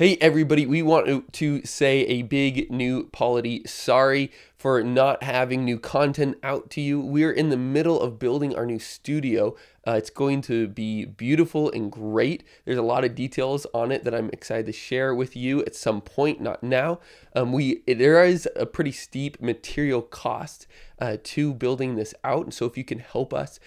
Hey everybody, we want to say a big new polity sorry for not having new content out to you. We're in the middle of building our new studio. It's going to be beautiful and great. There's a lot of details on it that I'm excited to share with you at some point, not now. There is a pretty steep material cost to building this out, and so if you can help us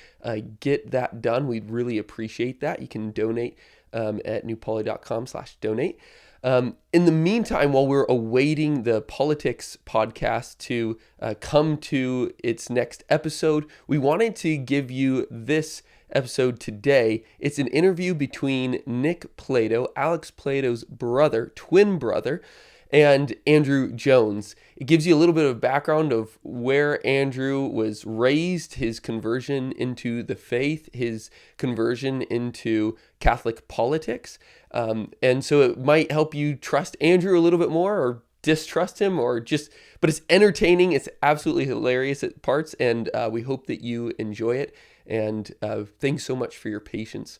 get that done, we'd really appreciate that. You can donate at newpoly.com/donate. In the meantime, while we're awaiting the politics podcast to come to its next episode, we wanted to give you this episode today. It's an interview between Nick Plato, Alex Plato's brother, twin brother, and Andrew Jones. It gives you a little bit of background of where Andrew was raised, his conversion into the faith, his conversion into Catholic politics. And so it might help you trust Andrew a little bit more or distrust him but it's entertaining. It's absolutely hilarious at parts. And we hope that you enjoy it. And thanks so much for your patience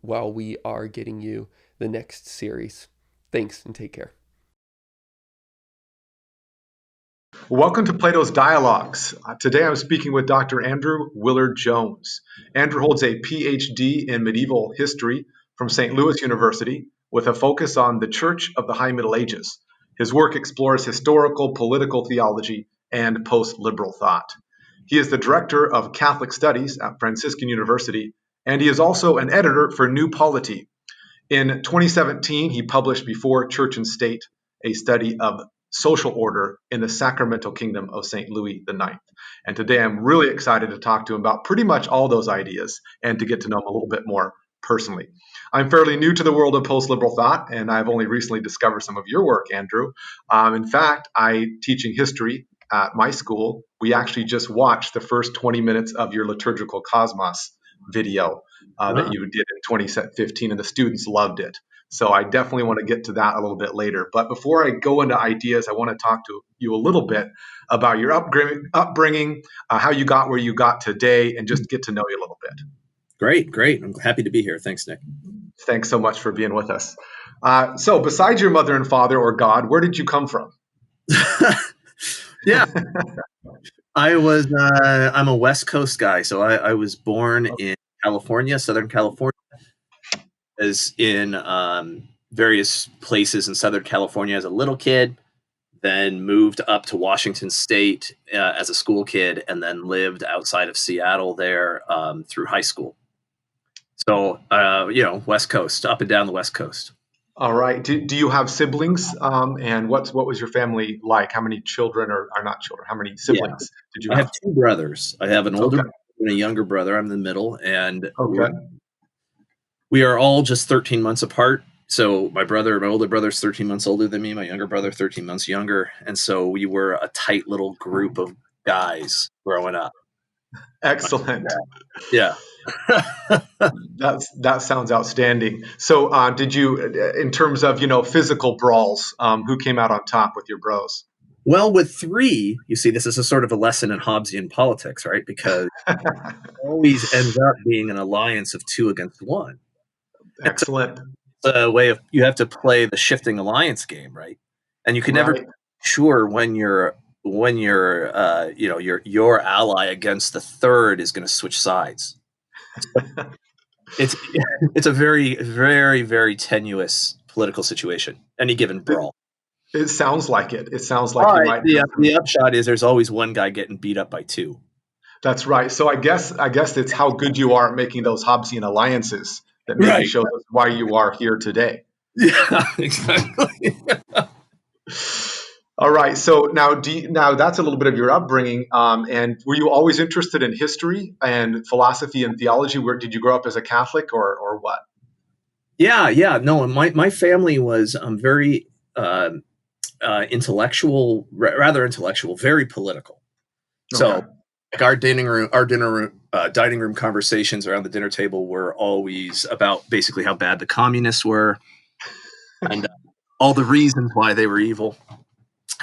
while we are getting you the next series. Thanks and take care. Welcome to Plato's Dialogues. Today I'm speaking with Dr. Andrew Willard Jones. Andrew holds a PhD in medieval history from St. Louis University with a focus on the Church of the High Middle Ages. His work explores historical, political theology, and post-liberal thought. He is the director of Catholic Studies at Franciscan University, and he is also an editor for New Polity. In 2017, he published Before Church and State, a study of social order in the sacramental kingdom of St. Louis IX. And today I'm really excited to talk to him about pretty much all those ideas and to get to know him a little bit more personally. I'm fairly new to the world of post-liberal thought, and I've only recently discovered some of your work, Andrew. In fact, teaching history at my school, we actually just watched the first 20 minutes of your liturgical cosmos video that you did in 2015, and the students loved it. So I definitely want to get to that a little bit later. But before I go into ideas, I want to talk to you a little bit about your upbringing, how you got where you got today, and just get to know you a little bit. Great. I'm happy to be here. Thanks, Nick. Thanks so much for being with us. So besides your mother and father or God, where did you come from? Yeah. I'm a West Coast guy. So I was born in California, Southern California, as in various places in Southern California as a little kid, then moved up to Washington State as a school kid, and then lived outside of Seattle there through high school. So, West Coast, up and down the West Coast. All right. Do you have siblings? And what was your family like? How many children are not children? How many siblings did you have? I have two brothers. I have an older brother and a younger brother. I'm in the middle. And we are all just 13 months apart. So my older brother's 13 months older than me. My younger brother, 13 months younger. And so we were a tight little group of guys growing up. Excellent. Yeah. That sounds outstanding. So did you, in terms of, physical brawls, who came out on top with your bros? Well, with three, you see, this is a sort of a lesson in Hobbesian politics, right? Because it always ends up being an alliance of two against one. Excellent. It's a way of, you have to play the shifting alliance game, right? And you can never be sure when your ally against the third is going to switch sides. It's a very, very, very tenuous political situation. Any given brawl. It sounds like it. It sounds like you might. The upshot is there's always one guy getting beat up by two. That's right. So I guess it's how good you are at making those Hobbesian alliances that maybe shows us why you are here today. Yeah, exactly. All right. So now that's a little bit of your upbringing. And were you always interested in history and philosophy and theology? Where did you grow up as a Catholic or what? Yeah. No, my family was very intellectual, rather intellectual, very political. So like our dining room conversations around the dinner table were always about basically how bad the communists were and all the reasons why they were evil.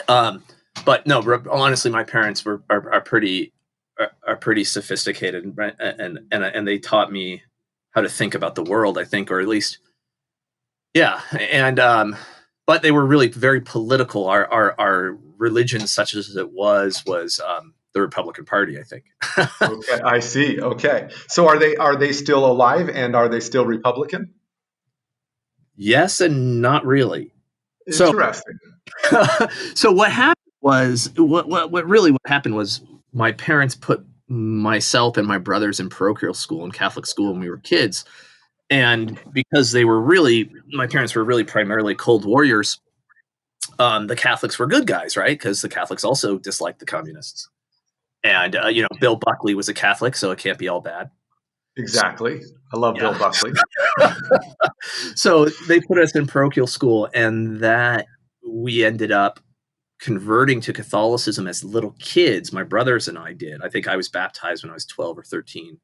But no, honestly, my parents are pretty sophisticated, right? And they taught me how to think about the world, I think, or at least Yeah, and but they were really very political. Our religion, such as it was the Republican Party, I think. Okay, I see. Okay, so are they still alive, and are they still Republican? Yes, and not really. So Interesting. so what happened was my parents put myself and my brothers in parochial school and Catholic school when we were kids. And because my parents were really primarily cold warriors, the Catholics were good guys, right? Because the Catholics also disliked the communists. And, Bill Buckley was a Catholic, so it can't be all bad. Exactly. I love Bill Yeah. Buckley. So they put us in parochial school, and that we ended up converting to Catholicism as little kids. My brothers and I did. I think I was baptized when I was 12 or 13.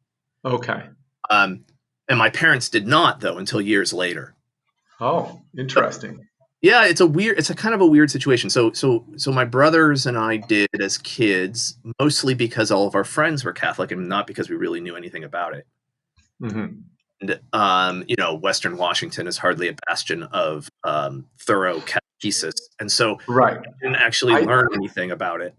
Okay. And my parents did not, though, until years later. Oh, interesting. Yeah, it's a kind of a weird situation. So my brothers and I did as kids, mostly because all of our friends were Catholic and not because we really knew anything about it. Hmm. And Western Washington is hardly a bastion of thorough catechesis, and so Right. I didn't actually I, learn anything about it.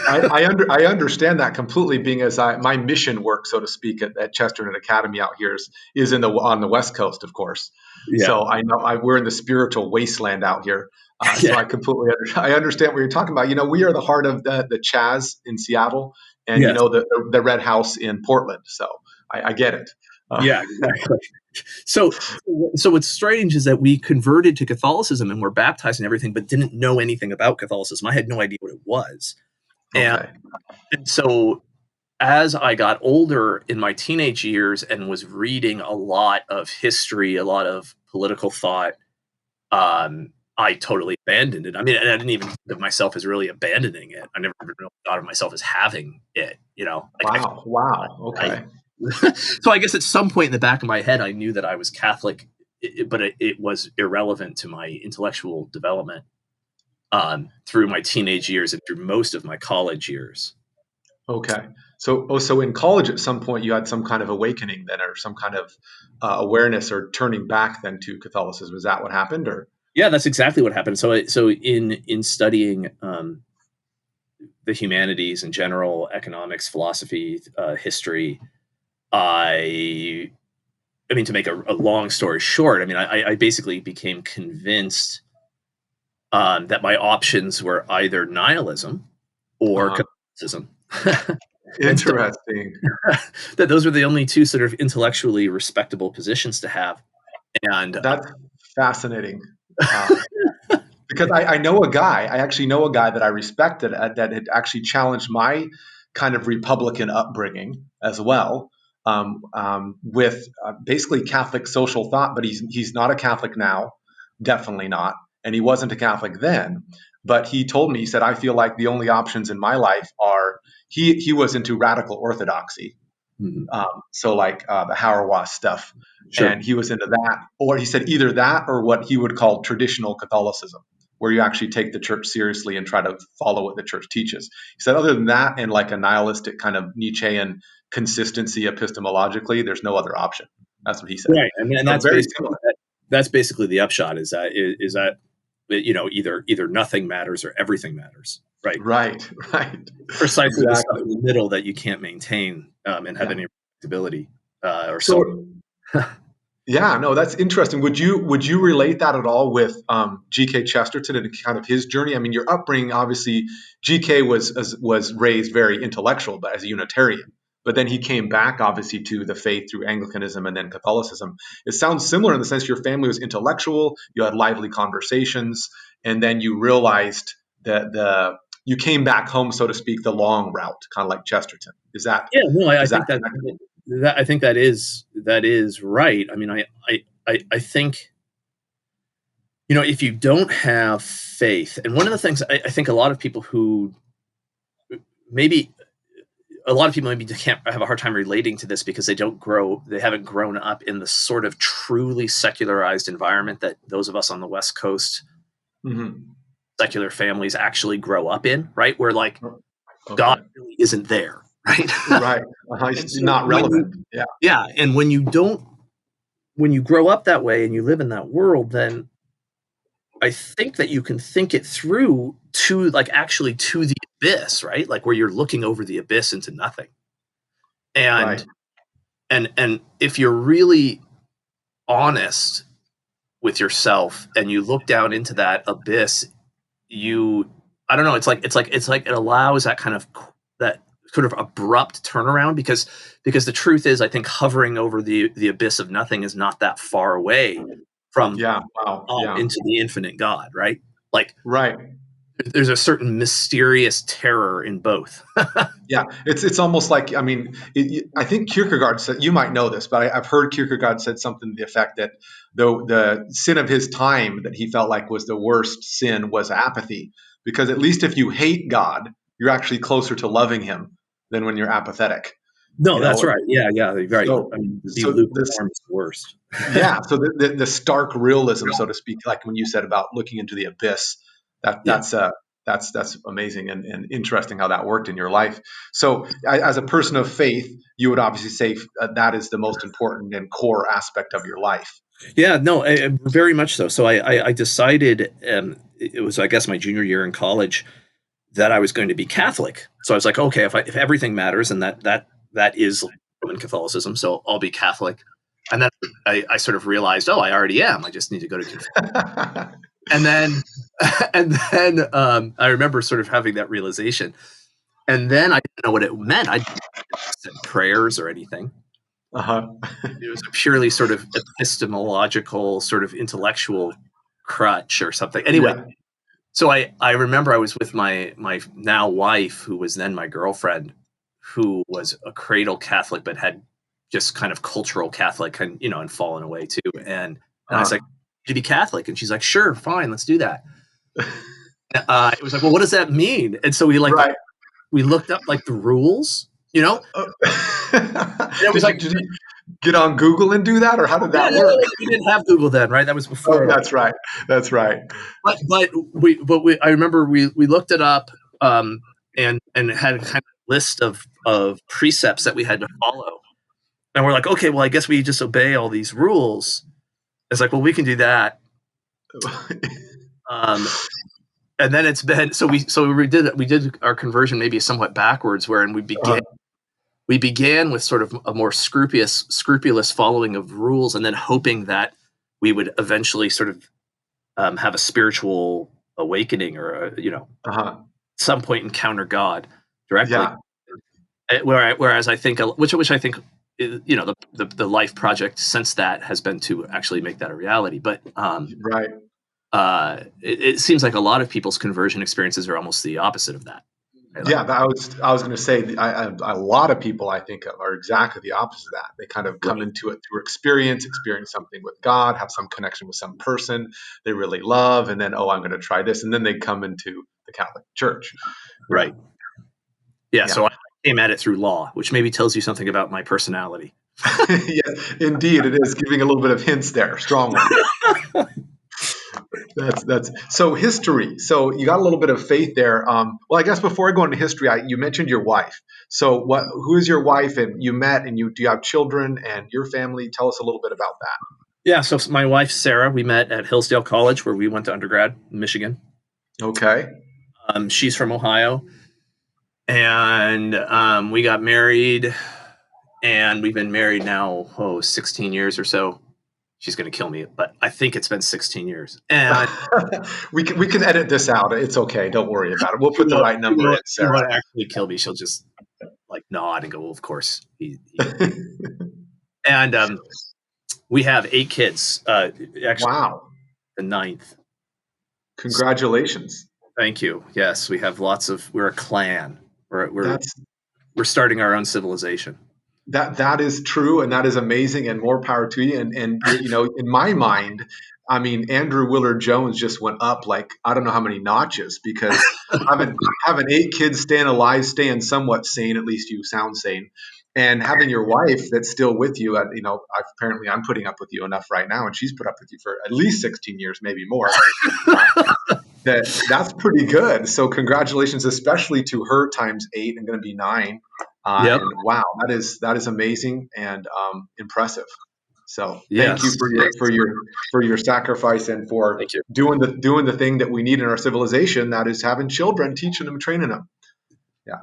I understand that completely. Being as my mission work, so to speak, at Chesterton Academy out here is on the West Coast, of course. Yeah, So I know we're in the spiritual wasteland out here. So yeah, I completely I understand what you're talking about. We are the heart of the Chaz in Seattle, and yes, the Red House in Portland. So I get it. yeah, exactly. So what's strange is that we converted to Catholicism and were baptized and everything, but didn't know anything about Catholicism. I had no idea what it was, and Okay. so as I got older in my teenage years and was reading a lot of history, a lot of political thought, I totally abandoned it. I mean, I didn't even think of myself as really abandoning it. I never even thought of myself as having it, Wow. Wow. I Okay. so I guess at some point in the back of my head, I knew that I was Catholic, but it was irrelevant to my intellectual development through my teenage years and through most of my college years. Okay. So in college, at some point, you had some kind of awakening then, or some kind of awareness, or turning back then to Catholicism. Is that what happened, or? Yeah, that's exactly what happened. So in studying the humanities in general, economics, philosophy, history, I mean, to make a long story short, I mean, I basically became convinced that my options were either nihilism or Uh, Catholicism. And so Interesting. that those were the only two sort of intellectually respectable positions to have. And That's fascinating. Because I know a guy. I actually know a guy that I respected that had actually challenged my kind of Republican upbringing as well, with basically Catholic social thought. But he's not a Catholic now, definitely not, and he wasn't a Catholic then. But he told me, he said, I feel like the only options in my life are, he was into radical orthodoxy, Mhm, so like the Hauerwas stuff, sure. and he was into that. Or he said either that or what he would call traditional Catholicism, where you actually take the church seriously and try to follow what the church teaches. He said other than that, and like a nihilistic kind of Nietzschean consistency epistemologically, there's no other option. That's what he said. Right. I mean, and So very similar. that's basically the upshot is that either nothing matters or everything matters. Right. Right, right, Precisely the stuff exactly. in the middle that you can't maintain and have Yeah. any predictability or sorrow. So yeah, no, that's interesting. Would you relate that at all with G.K. Chesterton and kind of his journey? I mean, your upbringing, obviously, G.K. was raised very intellectual, but as a Unitarian. But then he came back, obviously, to the faith through Anglicanism and then Catholicism. It sounds similar in the sense your family was intellectual, you had lively conversations, and then you realized that you came back home, so to speak, the long route, kind of like Chesterton. Is that Yeah, no, I is that think I think that is right. I mean, I think if you don't have faith, and one of the things I think a lot of people who maybe can't have a hard time relating to this because they haven't grown up in the sort of truly secularized environment that those of us on the West Coast, Mhm. secular families actually grow up in, right? Where like God Okay? really isn't there, right? Right. And so Not relevant. Yeah. yeah, and when you don't when you grow up that way and you live in that world, then I think that you can think it through to actually to the abyss, right? Like where you're looking over the abyss into nothing. And Right. and if you're really honest with yourself and you look down into that abyss, I don't know, it's like it allows that kind of that sort of abrupt turnaround because the truth is I think hovering over the abyss of nothing is not that far away from Yeah. Wow. Yeah. into the infinite God, right? Like Right. there's a certain mysterious terror in both. Yeah, it's almost like, I mean, I think Kierkegaard said, you might know this, but I've heard Kierkegaard said something to the effect that the sin of his time that he felt like was the worst sin was apathy, because at least if you hate God, you're actually closer to loving him than when you're apathetic. No, You that's know, right. Yeah, right. so I mean, to be so this lukewarm is the worst. yeah, so the stark realism, so to speak, like when you said about looking into the abyss, Yeah. that's amazing and interesting how that worked in your life. So, as a person of faith, you would obviously say that is the most important and core aspect of your life. Yeah, no, very much so. So I decided, it was, I guess, my junior year in college, that I was going to be Catholic. So I was like, okay, if everything matters, and that is Roman Catholicism, so I'll be Catholic. And then I sort of realized, oh, I already am. I just need to go to confession. And then I remember sort of having that realization. And then I didn't know what it meant. I didn't say prayers or anything. Uh-huh. It was a purely sort of epistemological, sort of intellectual crutch or something. Anyway, Yeah. so I remember I was with my now wife, who was then my girlfriend, who was a cradle Catholic, but had just kind of cultural Catholic and fallen away too. And I was like, to be Catholic? And she's like, sure, fine, let's do that. It was like, well, what does that mean? And so we Right. we looked up like the rules, And it was like, Did you get on Google and do that, or how did that work? we didn't have Google then, right? That was before. Oh, that's right. That's right. But I remember we looked it up, and had a kind of list of precepts that we had to follow. And we're like, okay, well, I guess we just obey all these rules. It's like, well, we can do that. And then it's been so we did our conversion maybe somewhat backwards, wherein we began with sort of a more scrupulous following of rules, and then hoping that we would eventually sort of have a spiritual awakening, or some point encounter God directly. Yeah. Whereas I think, which I think, the life project since that has been to actually make that a reality. But right. It seems like a lot of people's conversion experiences are almost the opposite of that. Right? Yeah, I was going to say, a lot of people, I think, are exactly the opposite of that. They kind of come into it through experience something with God, have some connection with some person they really love, and then, I'm going to try this, and then they come into the Catholic Church. Right. Yeah. So I came at it through law, which maybe tells you something about my personality. Yes, indeed, it is giving a little bit of hints there, strong one. That's so history. So you got a little bit of faith there. Well, I guess before I go into history, you mentioned your wife. So who is your wife, and you met, and do you have children and your family? Tell us a little bit about that. Yeah. So my wife, Sarah, we met at Hillsdale College, where we went to undergrad in Michigan. Okay. She's from Ohio, and we got married, and we've been married now 16 years or so. She's going to kill me, but I think it's been 16 years. And we can edit this out. It's okay. Don't worry about it. We'll put the right number in, Sarah. She won't actually kill me. She'll just nod and go, well, of course. And we have 8 kids. Actually, wow. The 9th. Congratulations. Thank you. Yes, we have we're a clan. We're starting our own civilization. That is true, and that is amazing, and more power to you. And in my mind, I mean, Andrew Willard Jones just went up like I don't know how many notches, because having 8 kids staying alive, staying somewhat sane, at least you sound sane, and having your wife that's still with you. Apparently I'm putting up with you enough right now, and she's put up with you for at least 16 years, maybe more. That's pretty good. So congratulations, especially to her times 8 and going to be 9. Yep. And wow, that is amazing and impressive. So thank Yes. you for your sacrifice and for Thank you. doing the thing that we need in our civilization, that is having children, teaching them, training them.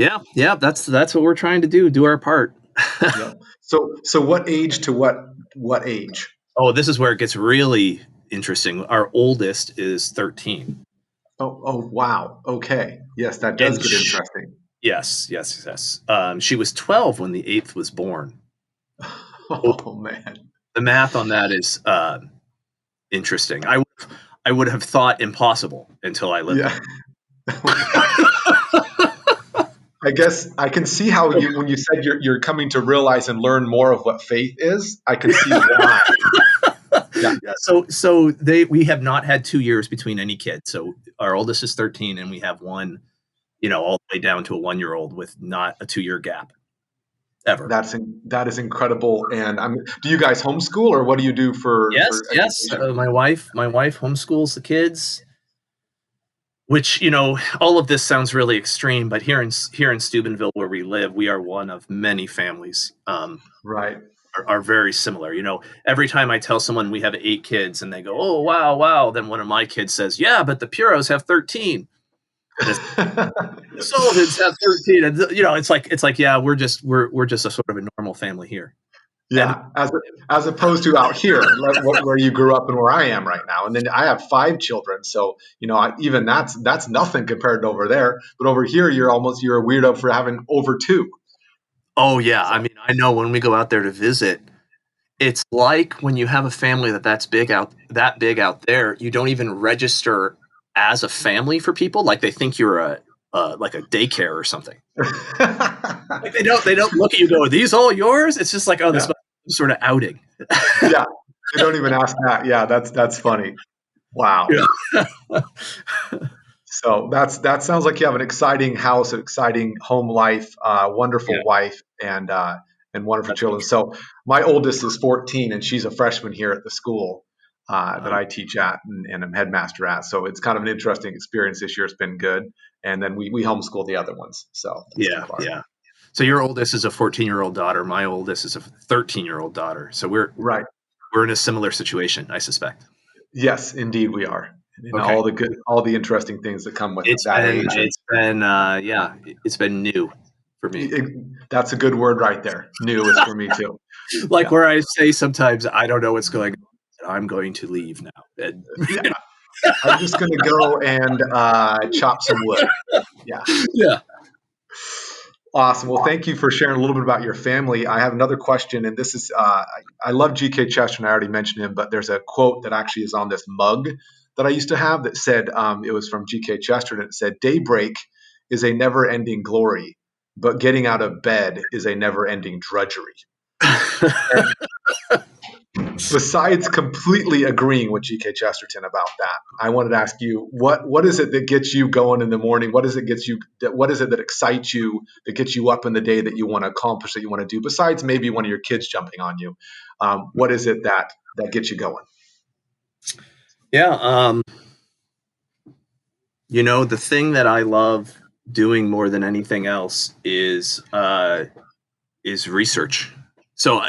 Yeah. That's what we're trying to do our part. Yeah. So what age to what age? Oh, this is where it gets really interesting. Our oldest is 13. Oh wow. Okay. Yes, that does And get interesting. yes. She was 12 when the 8th was born. Oh man. The math on that is interesting. I would have thought impossible until I lived Yeah. it. I guess I can see how when you said you're coming to realize and learn more of what faith is, I can see why. Yeah. So we have not had 2 years between any kid. So our oldest is 13, and we have one, all the way down to a 1-year-old with not a 2-year gap ever. That is incredible. And do you guys homeschool, or what do you do for Yes. education? My wife homeschools the kids. Which, all of this sounds really extreme, but here in Steubenville, where we live, we are one of many families Right. are very similar. Every time I tell someone we have 8 kids and they go, "Oh, wow," then one of my kids says, "Yeah, but the Puros have 13. The Sullivans have 13." And it's like, yeah, we're just a sort of a normal family here. Yeah, as opposed to out here, where you grew up and where I am right now. And then I have 5 children, so even that's nothing compared to over there. But over here, you're a weirdo for having over 2. Oh yeah, I mean, I know when we go out there to visit, it's like when you have a family that's big out there, you don't even register as a family for people. Like they think you're like a daycare or something. Like they don't look at you and go, "Are these all yours?" It's just like, oh, this sort of outing. Yeah, they don't even ask that. Yeah, that's funny. Wow. Yeah. So that sounds like you have an exciting house, an exciting home life, wonderful wife, and wonderful children. So my oldest is 14, and she's a freshman here at the school that I teach at and I'm headmaster at. So it's kind of an interesting experience this year. It's been good, and then we homeschool the other ones. So yeah. So your oldest is a 14-year-old daughter. My oldest is a 13-year-old daughter. So we're in a similar situation, I suspect. Yes, indeed we are. All the interesting things that come with that age. It's been new for me. That's a good word right there. New is for me too. Where I say sometimes I don't know what's going on. I'm going to leave now. And, I'm just going to go and chop some wood. Yeah. Awesome. Well, thank you for sharing a little bit about your family. I have another question, and this is I love G.K. Chesterton. I already mentioned him, but there's a quote that actually is on this mug that I used to have that said, it was from G.K. Chesterton. It said, "Daybreak is a never-ending glory, but getting out of bed is a never-ending drudgery." Besides completely agreeing with G.K. Chesterton about that, I wanted to ask you, what is it that gets you going in the morning? What is it that excites you, that gets you up in the day, that you want to accomplish, that you want to do, besides maybe one of your kids jumping on you? What is it that gets you going? Yeah. The thing that I love doing more than anything else is research. So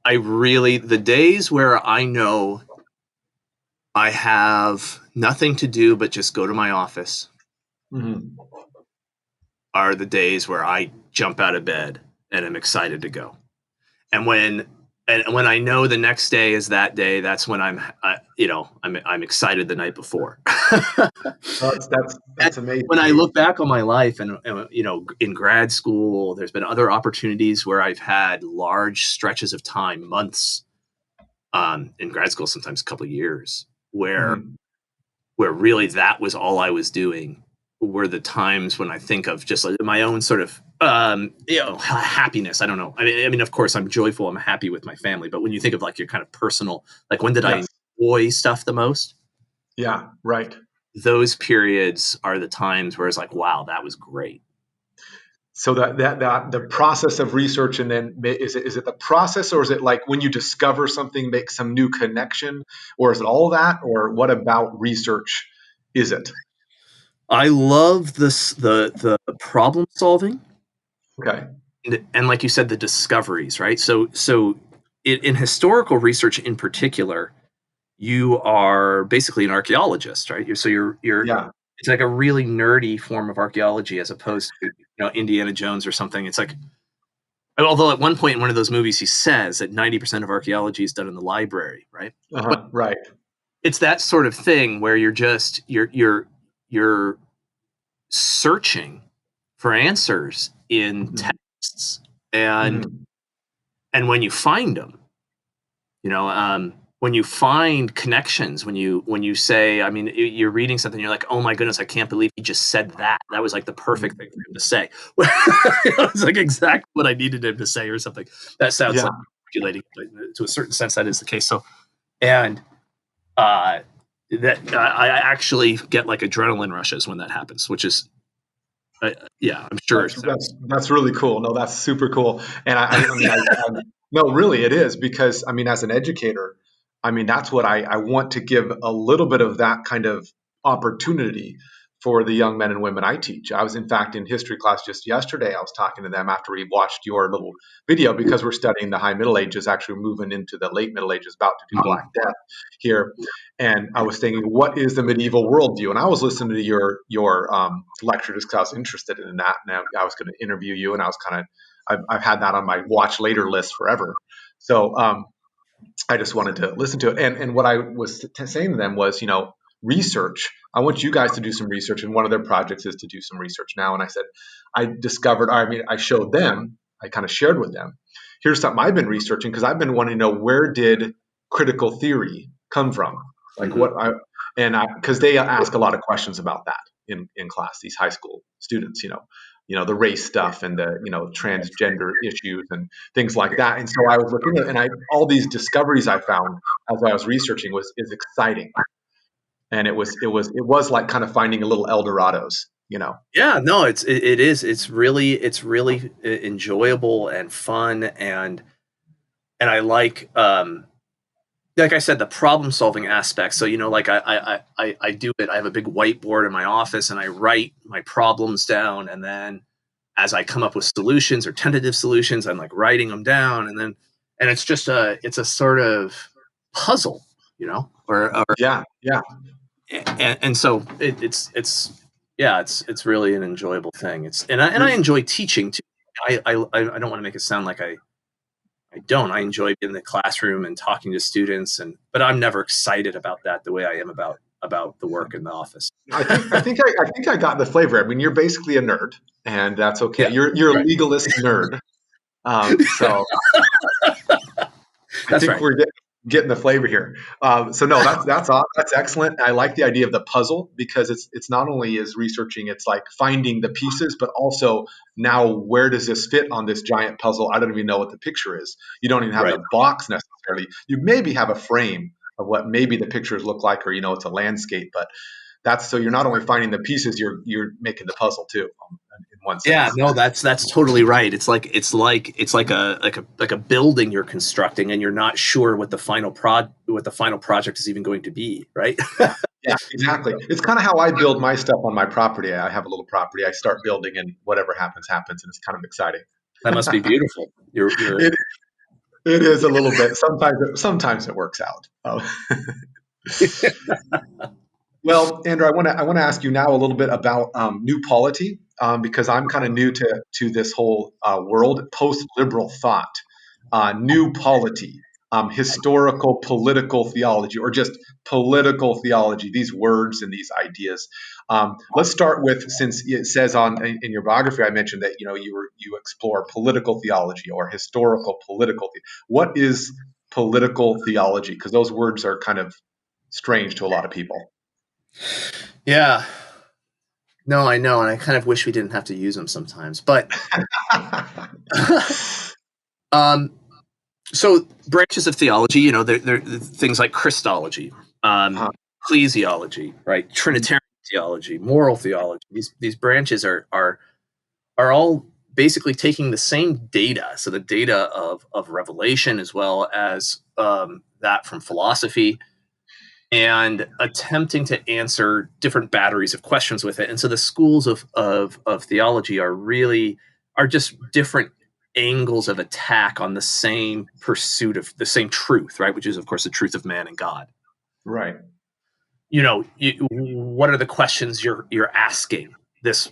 I really, the days where I know I have nothing to do but just go to my office are the days where I jump out of bed and am excited to go. And when I know the next day is that day, that's when I'm excited the night before. That's amazing. When I look back on my life and in grad school, there's been other opportunities where I've had large stretches of time, months, in grad school, sometimes a couple of years, where really that was all I was doing, were the times when I think of just like my own sort of happiness. I don't know. I mean, of course, I'm joyful. I'm happy with my family. But when you think of like your kind of personal, like when did I enjoy stuff the most? Yeah, right. Those periods are the times where it's like, wow, that was great. So that the process of research, and then is it the process, or is it like when you discover something, make some new connection, or is it all that, or what about research is it? I love the problem solving. Okay. And like you said, the discoveries, right? So in historical research in particular, you are basically an archaeologist, right? You're Yeah. it's like a really nerdy form of archaeology as opposed to Indiana Jones or something. It's like, although at one point in one of those movies he says that 90% of archaeology is done in the library, right? But Right. it's that sort of thing where you're searching for answers in texts, and when you find them, when you find connections, when you say, I mean, you're reading something, you're like, oh my goodness, I can't believe he just said that. That was like the perfect thing for him to say. It's like exactly what I needed him to say or something. That sounds like manipulating, but to a certain sense, that is the case. So, and that I actually get like adrenaline rushes when that happens, which is, yeah, I'm sure. That's really cool. No, that's super cool. And I mean, no, really, it is, because I mean, as an educator, I mean, that's what I want to give a little bit of that kind of opportunity for the young men and women I teach. I was, in fact, in history class just yesterday. I was talking to them after we watched your little video, because we're studying the High Middle Ages, actually moving into the Late Middle Ages, about to do Black Death here. And I was thinking, what is the medieval worldview? And I was listening to your lecture just because I was interested in that, and I was going to interview you, and I was kind of I've had that on my watch later list forever. So I just wanted to listen to it. And what I was saying to them was, research. I want you guys to do some research, and one of their projects is to do some research now. And I said, I showed them, I kind of shared with them, here's something I've been researching, because I've been wanting to know, where did critical theory come from? Like because they ask a lot of questions about that in class, these high school students, the race stuff and the, transgender issues and things like that. And so I was looking at, and all these discoveries I found as I was researching is exciting. And it was like kind of finding a little El Dorados, Yeah, no, it is. It's really enjoyable and fun, and I like I said, the problem solving aspect. So, like I do it. I have a big whiteboard in my office, and I write my problems down, and then as I come up with solutions or tentative solutions, I'm like writing them down, and it's just it's a sort of puzzle, or yeah. and so it's really an enjoyable thing. And I enjoy teaching too. I don't want to make it sound like I don't. I enjoy being in the classroom and talking to students, but I'm never excited about that the way I am about the work in the office. I think I got the flavor. I mean, you're basically a nerd, and that's okay. Yeah, you're a legalist nerd. So I think we're getting the flavor here. So no, that's excellent. I like the idea of the puzzle, because it's not only is researching, it's like finding the pieces, but also now, where does this fit on this giant puzzle? I don't even know what the picture is. You don't even have the box necessarily. You maybe have a frame of what maybe the pictures look like, or it's a landscape, but so you're not only finding the pieces, you're making the puzzle too, in one sense. Yeah, no, that's totally right. It's like a building you're constructing, and you're not sure what the final project is even going to be, right? Yeah, exactly. It's kind of how I build my stuff on my property. I have a little property. I start building, and whatever happens, happens, and it's kind of exciting. That must be beautiful. It is a little bit. Sometimes it works out. Well, Andrew, I want to ask you now a little bit about new polity, because I'm kind of new to this whole world. Post-liberal thought, new polity, historical political theology, or just political theology. These words and these ideas. Let's start with, since it says in your biography, I mentioned that you explore political theology or historical political. What is political theology? Because those words are kind of strange to a lot of people. Yeah. No, I know, and I kind of wish we didn't have to use them sometimes. But so branches of theology, they're things like Christology, ecclesiology, right? Trinitarian theology, moral theology. These branches are all basically taking the same data. So the data of revelation, as well as that from philosophy, and attempting to answer different batteries of questions with it. And so the schools of theology are just different angles of attack on the same pursuit of the same truth, right? Which is, of course, the truth of man and God. Right. What are the questions you're asking this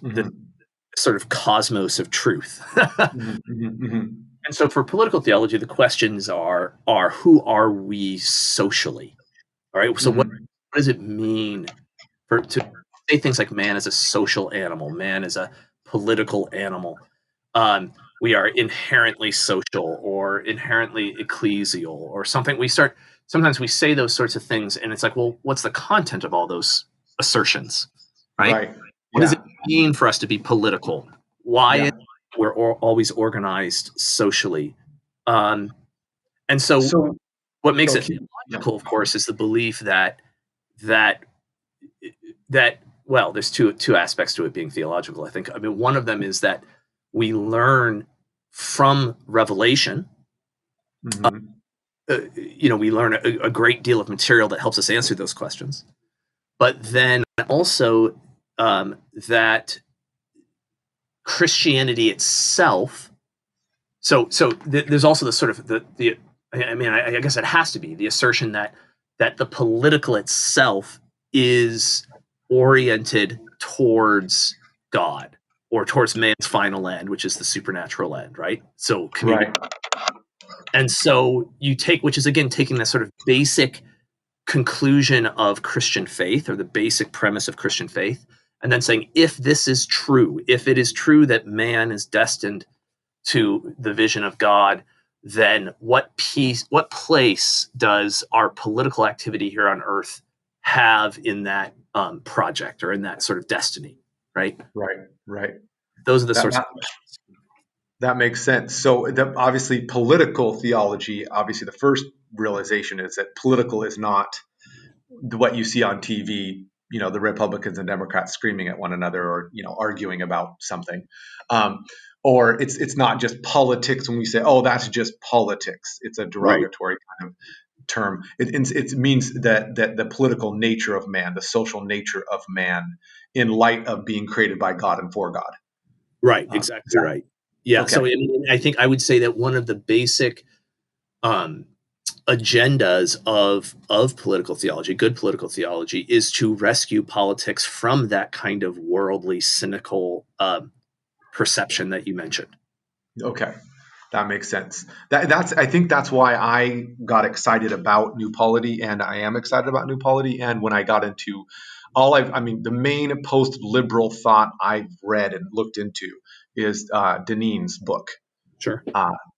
sort of cosmos of truth? And so for political theology, the questions are who are we socially? All right. So what does it mean to say things like man is a social animal, man is a political animal? We are inherently social or inherently ecclesial or something. Sometimes we say those sorts of things, and it's like, well, what's the content of all those assertions, right? What does it mean for us to be political? Why we're always organized socially? And so what makes it theological, of course, is the belief that well, there's two aspects to it being theological, I think. I mean, one of them is that we learn from revelation. We learn a great deal of material that helps us answer those questions. But then also that Christianity itself. So there's also the sort of the I guess it has to be the assertion that the political itself is oriented towards God or towards man's final end, which is the supernatural end, right? So community. Right. And so you take, which is again taking that sort of basic conclusion of Christian faith or the basic premise of Christian faith, and then saying, if this is true, if it is true that man is destined to the vision of God, then what place does our political activity here on earth have in that project or in that sort of destiny, right? Right. Those are the sorts of questions. That makes sense. So obviously political theology, obviously the first realization is that political is not what you see on TV, the Republicans and Democrats screaming at one another or, arguing about something. Or it's not just politics when we say, oh, that's just politics. It's a derogatory kind of term. It means that the political nature of man, the social nature of man in light of being created by God and for God. Right, exactly right. Yeah, okay. So I think I would say that one of the basic agendas of political theology, good political theology, is to rescue politics from that kind of worldly, cynical perception that you mentioned. Okay, that makes sense. I think that's why I got excited about New Polity, and I am excited about New Polity. And when I got into the main post-liberal thought I've read and looked into is Deneen's book. Sure.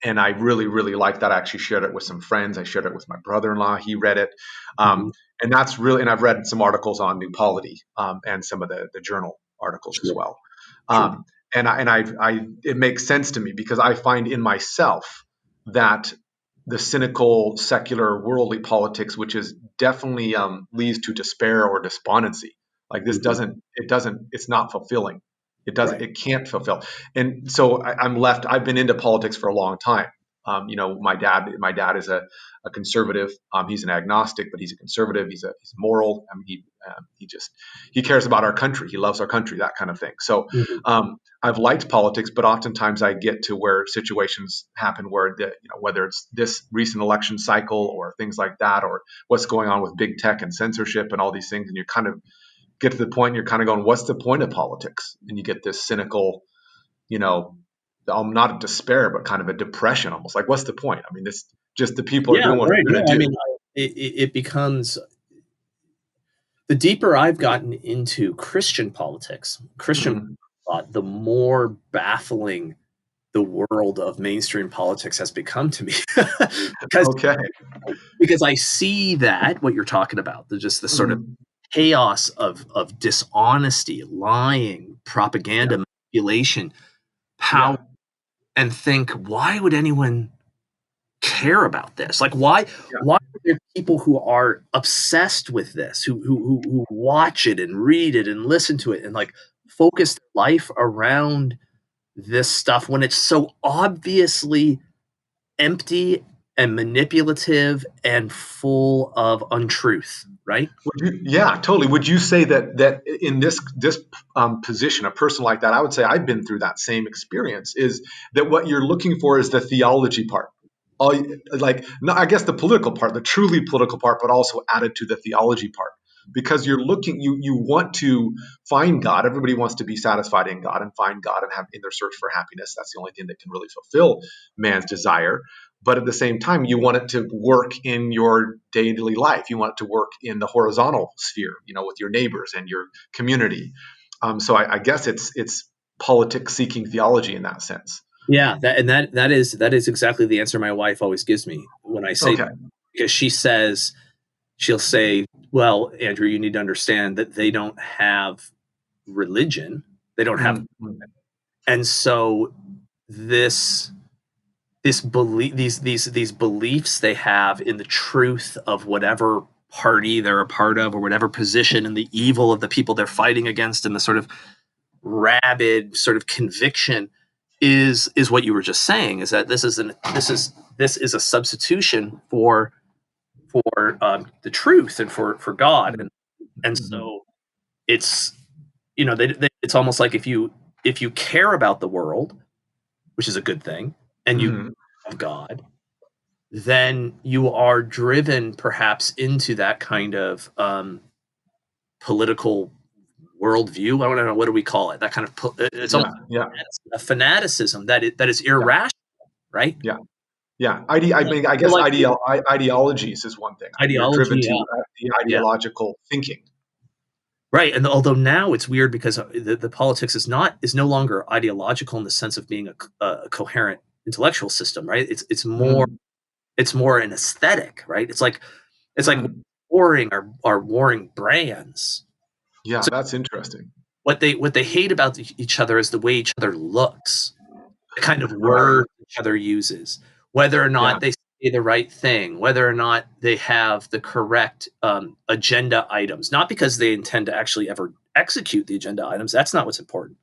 And I really, really liked that. I actually shared it with some friends. I shared it with my brother-in-law. He read it. And that's really, and I've read some articles on New Polity and some of the journal articles as well. Sure. And it makes sense to me because I find in myself that the cynical, secular, worldly politics, which is definitely leads to despair or despondency. Like this it's not fulfilling. It can't fulfill. And so I'm left. I've been into politics for a long time. My dad is a conservative. He's an agnostic, but he's a conservative. He's moral. He cares about our country. He loves our country, that kind of thing. So I've liked politics, but oftentimes I get to where situations happen where whether it's this recent election cycle or things like that, or what's going on with big tech and censorship and all these things, and you kind of get to the point and you're kind of going, what's the point of politics? And you get this cynical, not a despair, but kind of a depression, almost like, what's the point? I mean, this just the people are doing what they're going to do. I mean, it becomes, the deeper I've gotten into Christian politics, thought, the more baffling the world of mainstream politics has become to me. because I see that what you're talking about, just the sort of chaos of dishonesty, lying, propaganda, manipulation, power, and think, why would anyone care about this? Like, why are there people who are obsessed with this, who watch it and read it and listen to it and like focus life around this stuff when it's so obviously empty and manipulative and full of untruth, right? Yeah, totally. Would you say that in this position, a person like that, I would say I've been through that same experience. Is that what you're looking for? Is the theology part? All like, no, I guess the political part, the truly political part, but also added to the theology part, because you're looking, you want to find God. Everybody wants to be satisfied in God and find God and have in their search for happiness. That's the only thing that can really fulfill man's desire. But at the same time, you want it to work in your daily life. You want it to work in the horizontal sphere, with your neighbors and your community. So I guess it's politics seeking theology in that sense. Yeah, that is exactly the answer my wife always gives me when I say Okay. that, because she'll say, "Well, Andrew, you need to understand that they don't have religion. They don't have, Mm-hmm. and so this belief, these beliefs they have in the truth of whatever party they're a part of or whatever position, and the evil of the people they're fighting against, and the sort of rabid sort of conviction is what you were just saying, is that this is a substitution for the truth and for God, and Mm-hmm. so it's it's almost like if you care about the world, which is a good thing, and you Mm-hmm. love God, then you are driven perhaps into that kind of political worldview. I don't know, what do we call it? That kind of it's Yeah. almost Yeah. a fanaticism that is Yeah. irrational, right? Yeah. Yeah. I mean, I So guess like ideologies is one thing. You're driven ideology, to the yeah. ideological thinking. Right, and although now it's weird because the politics is no longer ideological in the sense of being a coherent intellectual system, right? Mm-hmm. It's more an aesthetic, right? It's like Mm-hmm. warring are warring brands. Yeah, So that's interesting. what they hate about each other is the way each other looks, the kind of Right. words each other uses, whether or Yeah. not they say the right thing, whether or not they have the correct agenda items, not because they intend to actually ever execute the agenda items. That's not what's important.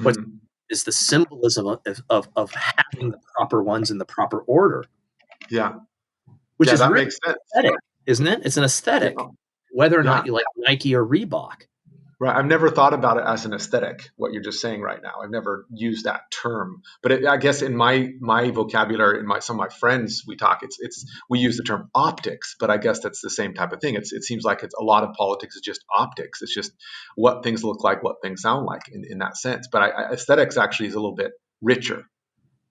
What Mm-hmm. is the symbolism of having the proper ones in the proper order, Yeah. which Yeah, is that really makes sense. aesthetic, isn't it? It's an Yeah. aesthetic, whether or Yeah. not you like Nike or Reebok. Right. I've never thought about it as an aesthetic, what you're just saying right now. I've never used that term. But I guess in my vocabulary, in some of my friends, we use the term optics, but I guess that's the same type of thing. It seems like it's a lot of politics is just optics. It's just what things look like, what things sound like in that sense. But aesthetics actually is a little bit richer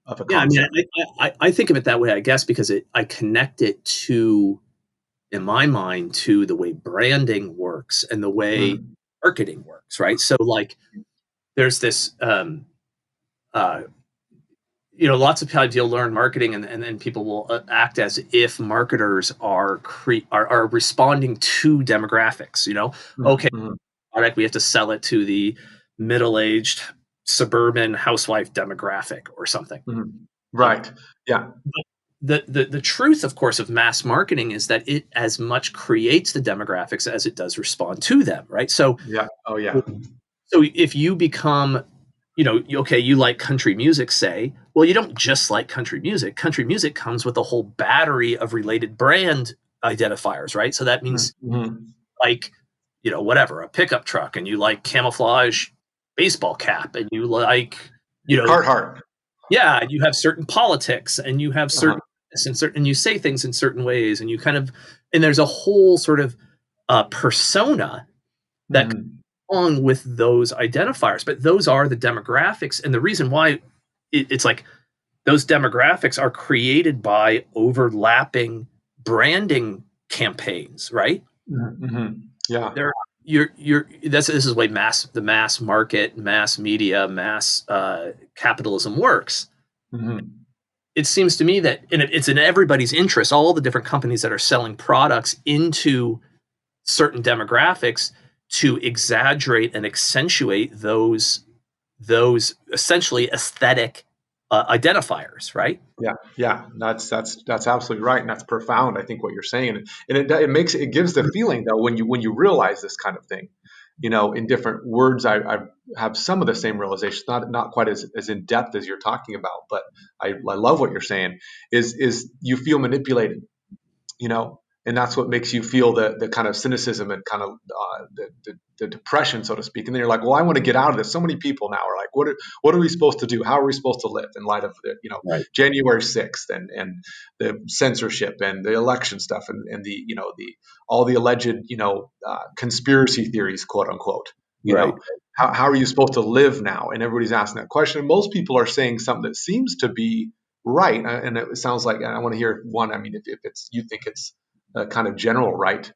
of a Yeah, I mean, concept. I think of it that way, I guess, because I connect it to, in my mind, to the way branding works and the way Mm. marketing works, right? So, like, there's this, uh, lots of times you'll learn marketing, and then people will act as if marketers are responding to demographics. Okay, Mm. product, we have to sell it to the middle-aged suburban housewife demographic or something. Mm. Um, Right. Yeah. the truth, of course, of mass marketing is that it as much creates the demographics as it does respond to them, right? So Yeah. Oh, yeah. if you become, okay, you like country music, say, well, you don't just like country music. Country music comes with a whole battery of related brand identifiers, right? So that means, Mm-hmm. like, whatever, a pickup truck, and you like camouflage baseball cap, and you like, you know, Carhartt. yeah, you have certain politics, and you have Uh-huh. and you say things in certain ways, and and there's a whole sort of persona that comes Mm-hmm. along with those identifiers. But those are the demographics, and the reason why it's like those demographics are created by overlapping branding campaigns, right? Mm-hmm. Yeah. There, this is the way the mass market, mass media, mass capitalism works. Mm-hmm. It seems to me that it's in everybody's interest, all the different companies that are selling products into certain demographics, to exaggerate and accentuate those essentially aesthetic identifiers, right? Yeah, yeah, that's absolutely right, and that's profound. I think what you're saying, and it gives the feeling though when you realize this kind of thing, in different words, I have some of the same realizations, not quite as in depth as you're talking about, but I love what you're saying. Is you feel manipulated, and that's what makes you feel the kind of cynicism and kind of the depression, so to speak. And then you're like, well, I want to get out of this. So many people now are like, what are we supposed to do? How are we supposed to live in light of the Right. January 6th and the censorship and the election stuff and the all the alleged conspiracy theories, quote unquote. Right. How are you supposed to live now? And everybody's asking that question. And most people are saying something that seems to be right, and it sounds like, and I want to hear one. I mean, if it's you think it's a kind of general right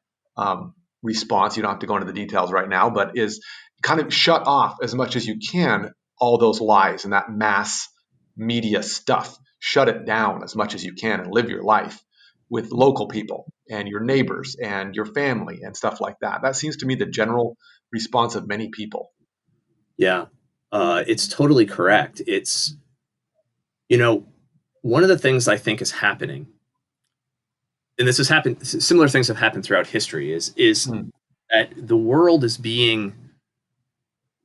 response, you don't have to go into the details right now, but is kind of shut off as much as you can all those lies and that mass media stuff. Shut it down as much as you can and live your life with local people and your neighbors and your family and stuff like that. That seems to me the general response of many people. Yeah, it's totally correct. It's, one of the things I think is happening, and this has happened, similar things have happened throughout history, is that the world is being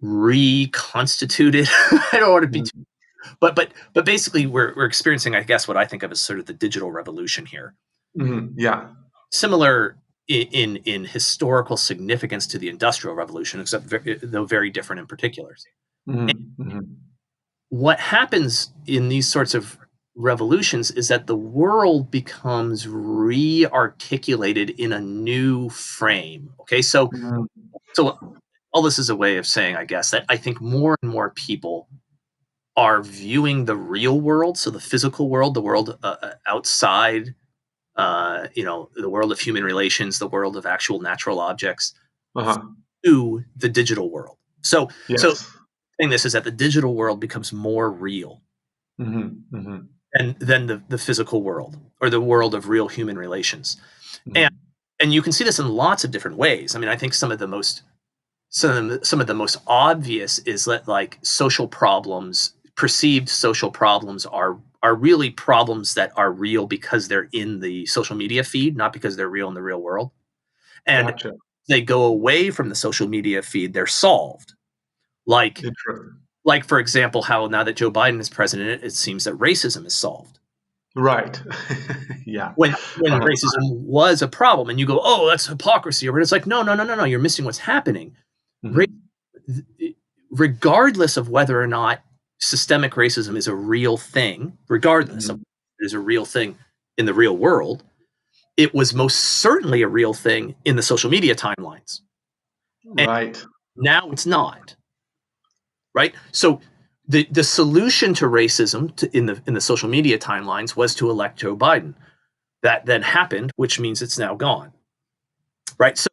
reconstituted. I don't want to be too, but basically we're experiencing, I guess, what I think of as sort of the digital revolution here. Yeah. Similar in historical significance to the Industrial Revolution, except though very different in particulars. What happens in these sorts of revolutions is that the world becomes re-articulated in a new frame. Okay, so all this is a way of saying, I guess, that I think more and more people are viewing the real world, so the physical world, the world outside, the world of human relations, the world of actual natural objects, to the digital world. So saying this is that the digital world becomes more real than the physical world or the world of real human relations. And you can see this in lots of different ways. I mean, I think some of the most obvious is that, like, social problems, perceived social problems are really problems that are real because they're in the social media feed, not because they're real in the real world. And they go away from the social media feed, they're solved. Like, for example, how now that Joe Biden is president, it seems that racism is solved. Right. Yeah. When racism was a problem, and you go, oh, that's hypocrisy, or it's like, no, you're missing what's happening. Regardless of whether or not systemic racism is a real thing, regardless of whether it is a real thing in the real world, it was most certainly a real thing in the social media timelines. Right. And now it's not. Right? So the solution to racism in the social media timelines was to elect Joe Biden. That then happened, which means it's now gone. Right? So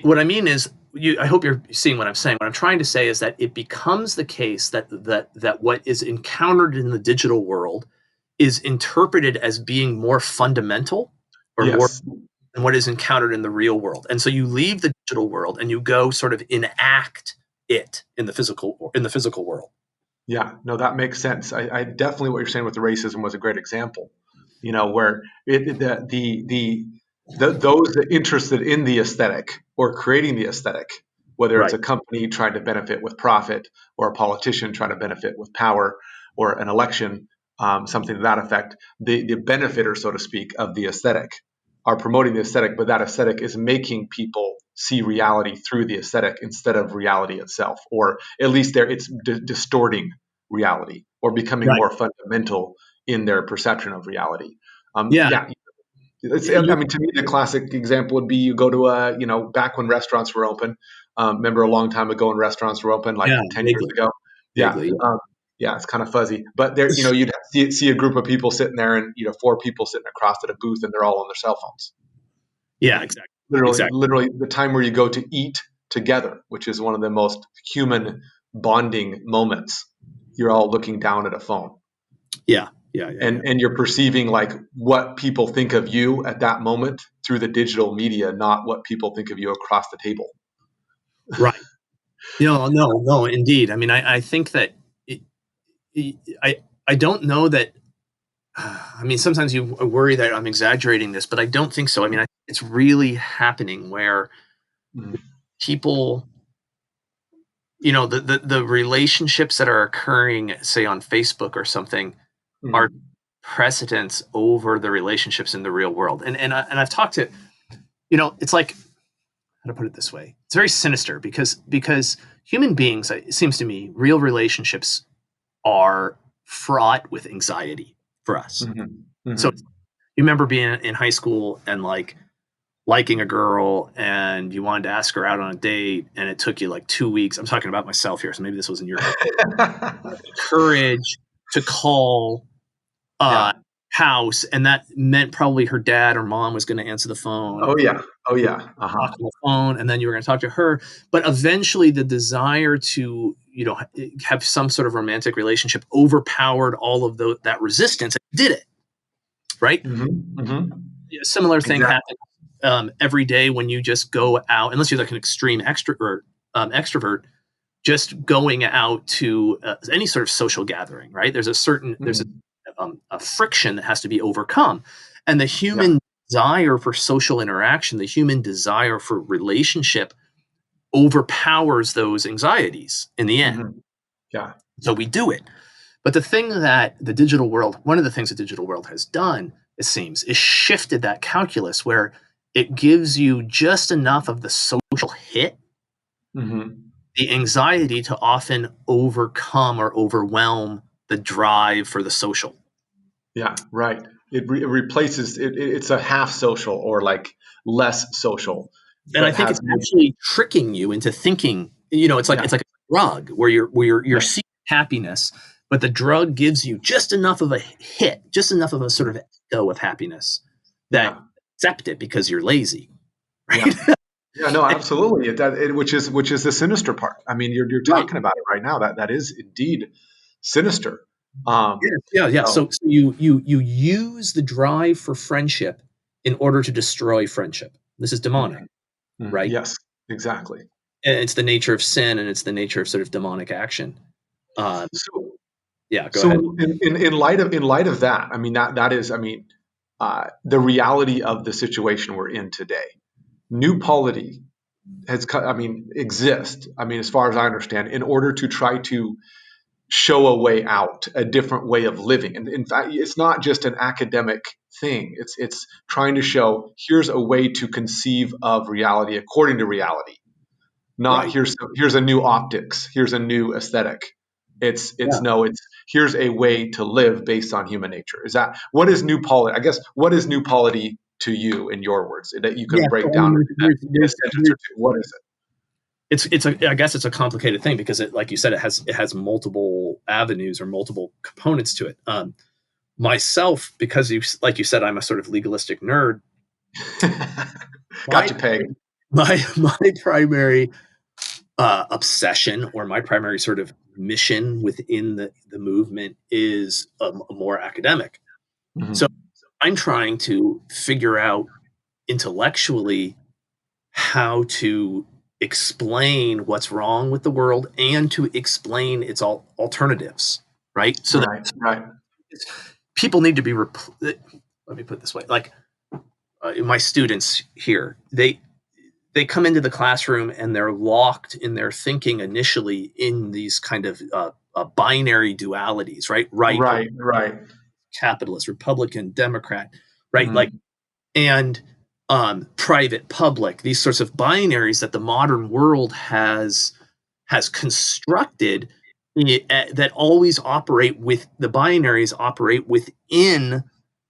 what I mean is, I hope you're seeing what I'm saying. What I'm trying to say is that it becomes the case that what is encountered in the digital world is interpreted as being more fundamental or more than what is encountered in the real world. And so you leave the digital world and you go sort of enact it in the physical world. Yeah, no, that makes sense. I definitely, what you're saying with the racism was a great example. Where those interested in the aesthetic or creating the aesthetic, whether it's a company trying to benefit with profit or a politician trying to benefit with power or an election, something to that effect, the benefiter, so to speak, of the aesthetic are promoting the aesthetic, but that aesthetic is making people see reality through the aesthetic instead of reality itself, or at least it's distorting reality or becoming more fundamental in their perception of reality. I mean, to me, the classic example would be you go to back when restaurants were open. Remember a long time ago when restaurants were open, like 10 years ago. It's kind of fuzzy, but there, you'd see a group of people sitting there, and 4 people sitting across at a booth, and they're all on their cell phones. Yeah, exactly. Literally, the time where you go to eat together, which is one of the most human bonding moments. You're all looking down at a phone. And you're perceiving like what people think of you at that moment through the digital media, not what people think of you across the table. Right. No, indeed. I mean, I think that I don't know that. I mean, sometimes you worry that I'm exaggerating this, but I don't think so. I mean, I think it's really happening where people, the relationships that are occurring, say on Facebook or something, are precedence over the relationships in the real world. And I've talked to, it's like, how to put it this way, it's very sinister because human beings, it seems to me, real relationships are fraught with anxiety for us. So you remember being in high school and liking a girl and you wanted to ask her out on a date and it took you like 2 weeks. I'm talking about myself here, so maybe this wasn't your courage to call house, and that meant probably her dad or mom was going to answer the phone. Oh yeah. Talk on the phone, and then you were going to talk to her. But eventually, the desire to have some sort of romantic relationship overpowered all of that resistance. And did it, right? Similar thing happens every day when you just go out, unless you're like an extreme extrovert, just going out to any sort of social gathering, right? There's a friction that has to be overcome, and the human desire for social interaction, the human desire for relationship, overpowers those anxieties in the end. So we do it. But one of the things that the digital world has done, it seems, is shifted that calculus where it gives you just enough of the social hit, the anxiety to often overcome or overwhelm the drive for the social. Yeah, right. It replaces it. It's a half social or like less social. And I think it's actually tricking you into thinking, it's like a drug where you're seeking happiness, but the drug gives you just enough of a hit, just enough of a sort of echo of happiness that accept it because you're lazy. Right? Yeah, no, absolutely. Which is the sinister part. I mean, you're talking about it right now. That is indeed sinister. So you use the drive for friendship in order to destroy friendship. This is demonic, right? Yes, exactly. And it's the nature of sin, and it's the nature of sort of demonic action. Go ahead. In light of that, I mean that is, the reality of the situation we're in today. New polity exists. As far as I understand, in order to try to show a way out, a different way of living. And in fact, it's not just an academic thing. It's trying to show here's a way to conceive of reality according to reality. Not here's a new optics, here's a new aesthetic. It's here's a way to live based on human nature. What is new polity? I guess what is new polity to you in your words that you can break down in a sentence or two? What is it? I guess it's a complicated thing because like you said, it has multiple avenues or multiple components to it. Myself, because like you said, I'm a sort of legalistic nerd. Got you pegged. My primary obsession or my primary sort of mission within the movement is more academic. So I'm trying to figure out intellectually how to explain what's wrong with the world and to explain its alternatives, right? So people need to be let me put it this way, like my students here, they come into the classroom and they're locked in their thinking initially in these kind of binary dualities, right, capitalist, Republican, Democrat, right, like, and private, public, these sorts of binaries that the modern world has constructed that always operate with the binaries operate within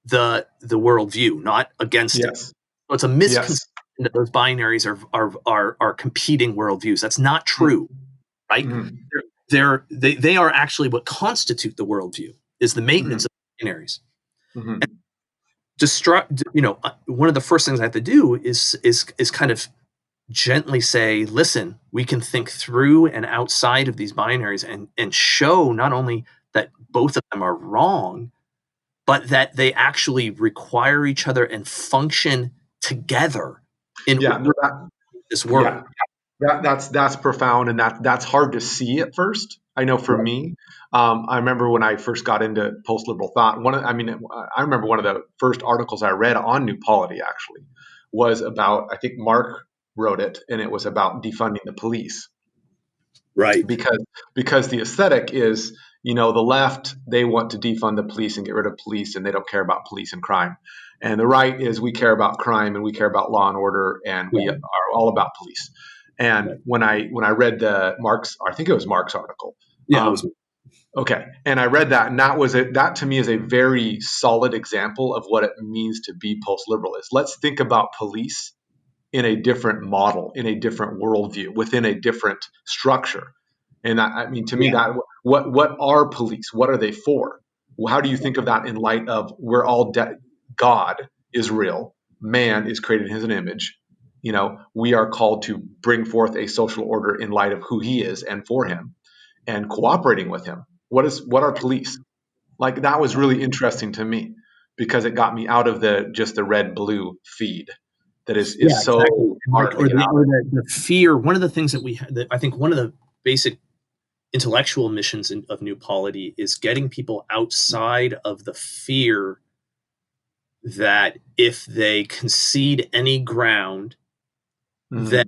the worldview, not against it. So it's a misconception that those binaries are competing worldviews. That's not true, right? They are actually what constitute the worldview is the maintenance of binaries. One of the first things I have to do is kind of gently say, listen, we can think through and outside of these binaries and show not only that both of them are wrong, but that they actually require each other and function together in this world. That's profound, and that's hard to see at first. I know for me, I remember when I first got into post-liberal thought. I remember one of the first articles I read on new polity actually was about, I think, Mark wrote it, and it was about defunding the police. Right. Because the aesthetic is, the left, they want to defund the police and get rid of police, and they don't care about police and crime. And the right is, we care about crime and we care about law and order, and we Yeah. are all about police. And Right. when I read the Marx, I think it was Marx article. Yeah. It was, Okay. And I read that, and that to me is a very solid example of what it means to be post-liberal. Is, let's think about police in a different model, in a different worldview, within a different structure. And I mean, to me, that what are police? What are they for? How do you think of that in light of, we're all God is real, man is created in his image. We are called to bring forth a social order in light of who he is and for him, and cooperating with him. What are police? Like, that was really interesting to me, because it got me out of just the red blue feed that is so exactly. hard to get out. Or the fear. One of the things that I think one of the basic intellectual missions of New Polity is getting people outside of the fear that if they concede any ground, that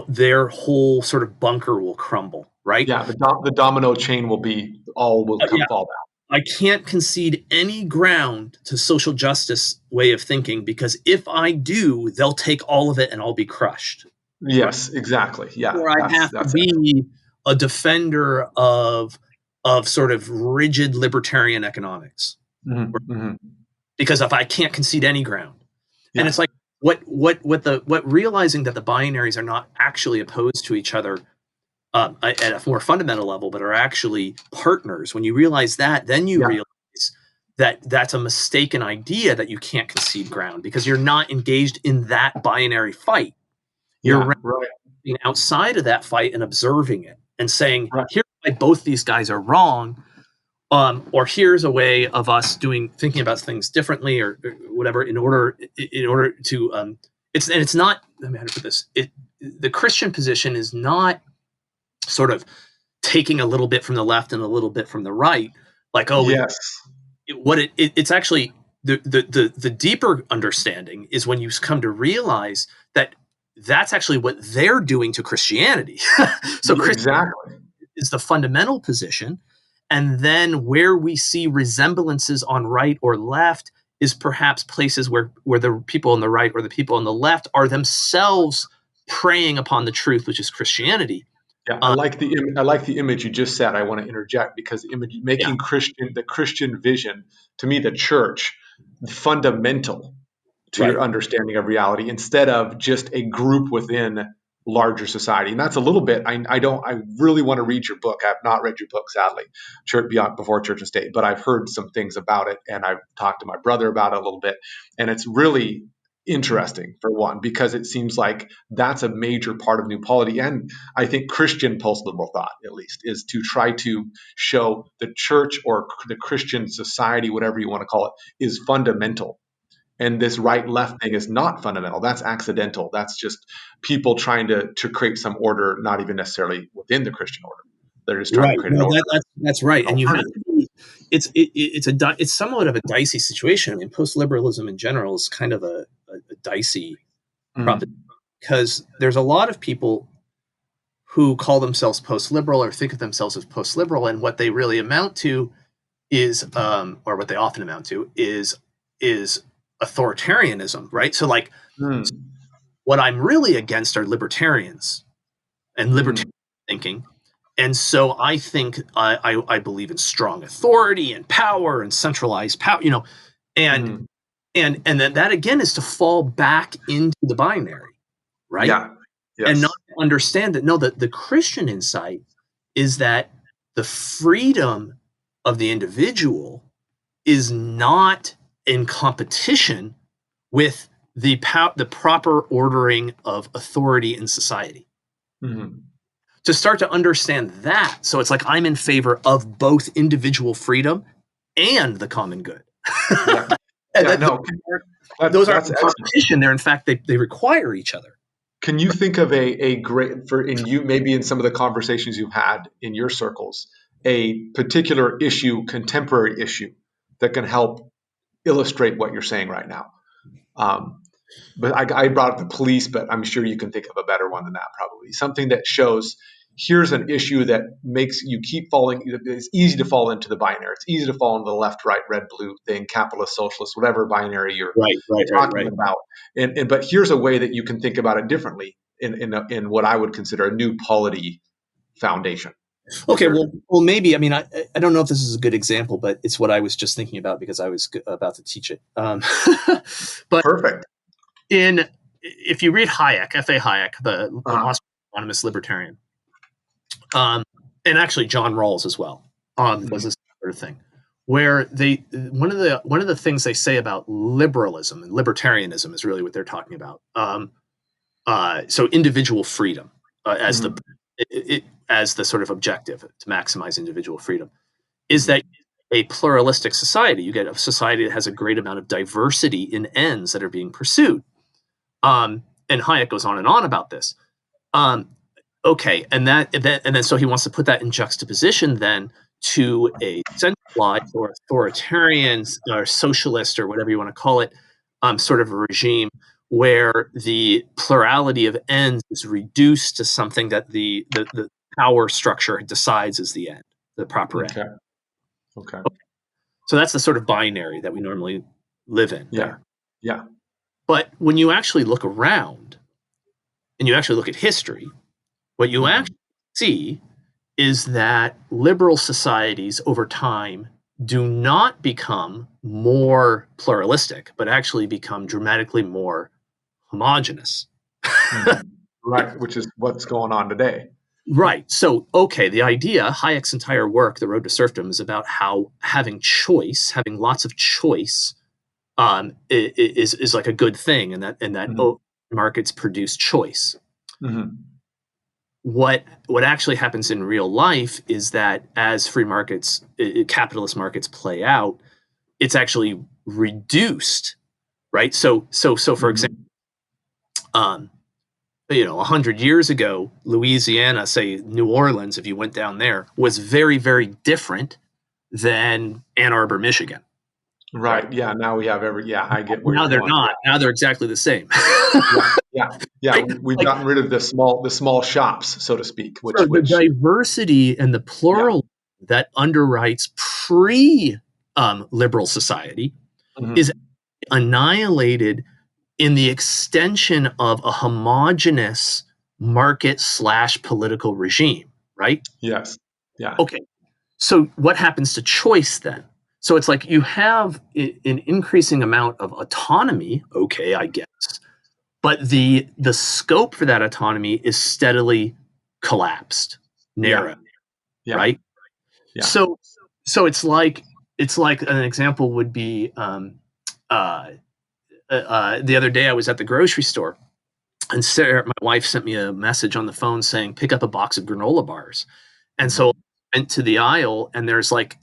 their whole sort of bunker will crumble, right? Yeah, the domino chain will fall down. I can't concede any ground to social justice way of thinking, because if I do, they'll take all of it and I'll be crushed. Yes, exactly. Yeah, Or I have to be a defender of sort of rigid libertarian economics. Because if I can't concede any ground, and it's like what realizing that the binaries are not actually opposed to each other at a more fundamental level, but are actually partners. When you realize that, then you realize that that's a mistaken idea, that you can't concede ground, because you're not engaged in that binary fight. You're being outside of that fight and observing it and saying, here's why both these guys are wrong. Or here's a way of us thinking about things differently, or whatever, in order to it's not, let me how to put this. The Christian position is not sort of taking a little bit from the left and a little bit from the right, like, it's actually the deeper understanding is when you come to realize that that's actually what they're doing to Christianity. So Christianity is the fundamental position. And then where we see resemblances on right or left is perhaps places where the people on the right or the people on the left are themselves preying upon the truth, which is Christianity. Yeah, I like the image you just said. I want to interject, because the image making the Christian vision, to me, the church, fundamental to your understanding of reality, instead of just a group within larger society. And that's a little bit, I really want to read your book. I have not read your book, sadly, Before Church and State, but I've heard some things about it, and I've talked to my brother about it a little bit. And it's really interesting, for one, because it seems like that's a major part of New Polity, and I think Christian post-liberal thought, at least, is to try to show the church or the Christian society, whatever you want to call it, is fundamental. And this right-left thing is not fundamental. That's accidental. That's just people trying to create some order, not even necessarily within the Christian order. They're just trying to create an order. That's right. And you have to be, it's somewhat of a dicey situation. I mean, post-liberalism in general is kind of a dicey proposition, because there's a lot of people who call themselves post-liberal or think of themselves as post-liberal, and what they really amount to is, or what they often amount to is authoritarianism, right? So like, what I'm really against are libertarians and libertarian thinking. And so I think I believe in strong authority and power and centralized power, and then that again is to fall back into the binary, right? Yeah. Yes. And not understand that, no, the Christian insight is that the freedom of the individual is not in competition with the proper ordering of authority in society. To start to understand that, so it's like I'm in favor of both individual freedom and the common good. Those aren't in competition. They're, in fact, they require each other. Can you think of a great, maybe in some of the conversations you've had in your circles, a particular issue, contemporary issue, that can help illustrate what you're saying right now? but I brought up the police, but I'm sure you can think of a better one than that, probably. Something that shows here's an issue that makes you keep falling. It's easy to fall into the binary. It's easy to fall into the left, right, red, blue thing, capitalist, socialist, whatever binary you're talking about. But here's a way that you can think about it differently in what I would consider a new polity foundation. Okay, well, maybe. I mean, I don't know if this is a good example, but it's what I was just thinking about because I was about to teach it. But perfect. If you read Hayek, F.A. Hayek, the autonomous libertarian, and actually John Rawls as well, was this sort of thing, where one of the things they say about liberalism and libertarianism is really what they're talking about. So individual freedom as the sort of objective to maximize individual freedom is that a pluralistic society, you get a society that has a great amount of diversity in ends that are being pursued. And Hayek goes on and on about this. Okay, and then so he wants to put that in juxtaposition then to a centralized or authoritarian or socialist or whatever you want to call it, sort of a regime where the plurality of ends is reduced to something that the power structure decides is the end, the proper end. Okay. So that's the sort of binary that we normally live in. Yeah. But when you actually look around and you actually look at history, what you actually see is that liberal societies over time do not become more pluralistic, but actually become dramatically more homogenous. Right, which is what's going on today. Right. So, okay, the idea, Hayek's entire work, The Road to Serfdom, is about how having choice, having lots of choice, is like a good thing, and that markets produce choice. What actually happens in real life is that as free markets, capitalist markets play out, it's actually reduced, right? So for example, 100 years ago, Louisiana, say New Orleans, if you went down there, was very, very different than Ann Arbor, Michigan. Right. Yeah. Now we have I get where now you're they're going. not. Now they're exactly the same. Yeah. We've gotten rid of the small shops, so to speak. Which the diversity and the plural that underwrites pre-liberal society is annihilated in the extension of a homogenous market/political regime, right? Yes. Yeah. Okay. So what happens to choice then? So it's like you have an increasing amount of autonomy, okay, I guess, but the scope for that autonomy is steadily collapsed, narrow, right? Yeah. So it's like an example would be the other day I was at the grocery store, and Sarah, my wife, sent me a message on the phone saying, pick up a box of granola bars. And so I went to the aisle, and there's like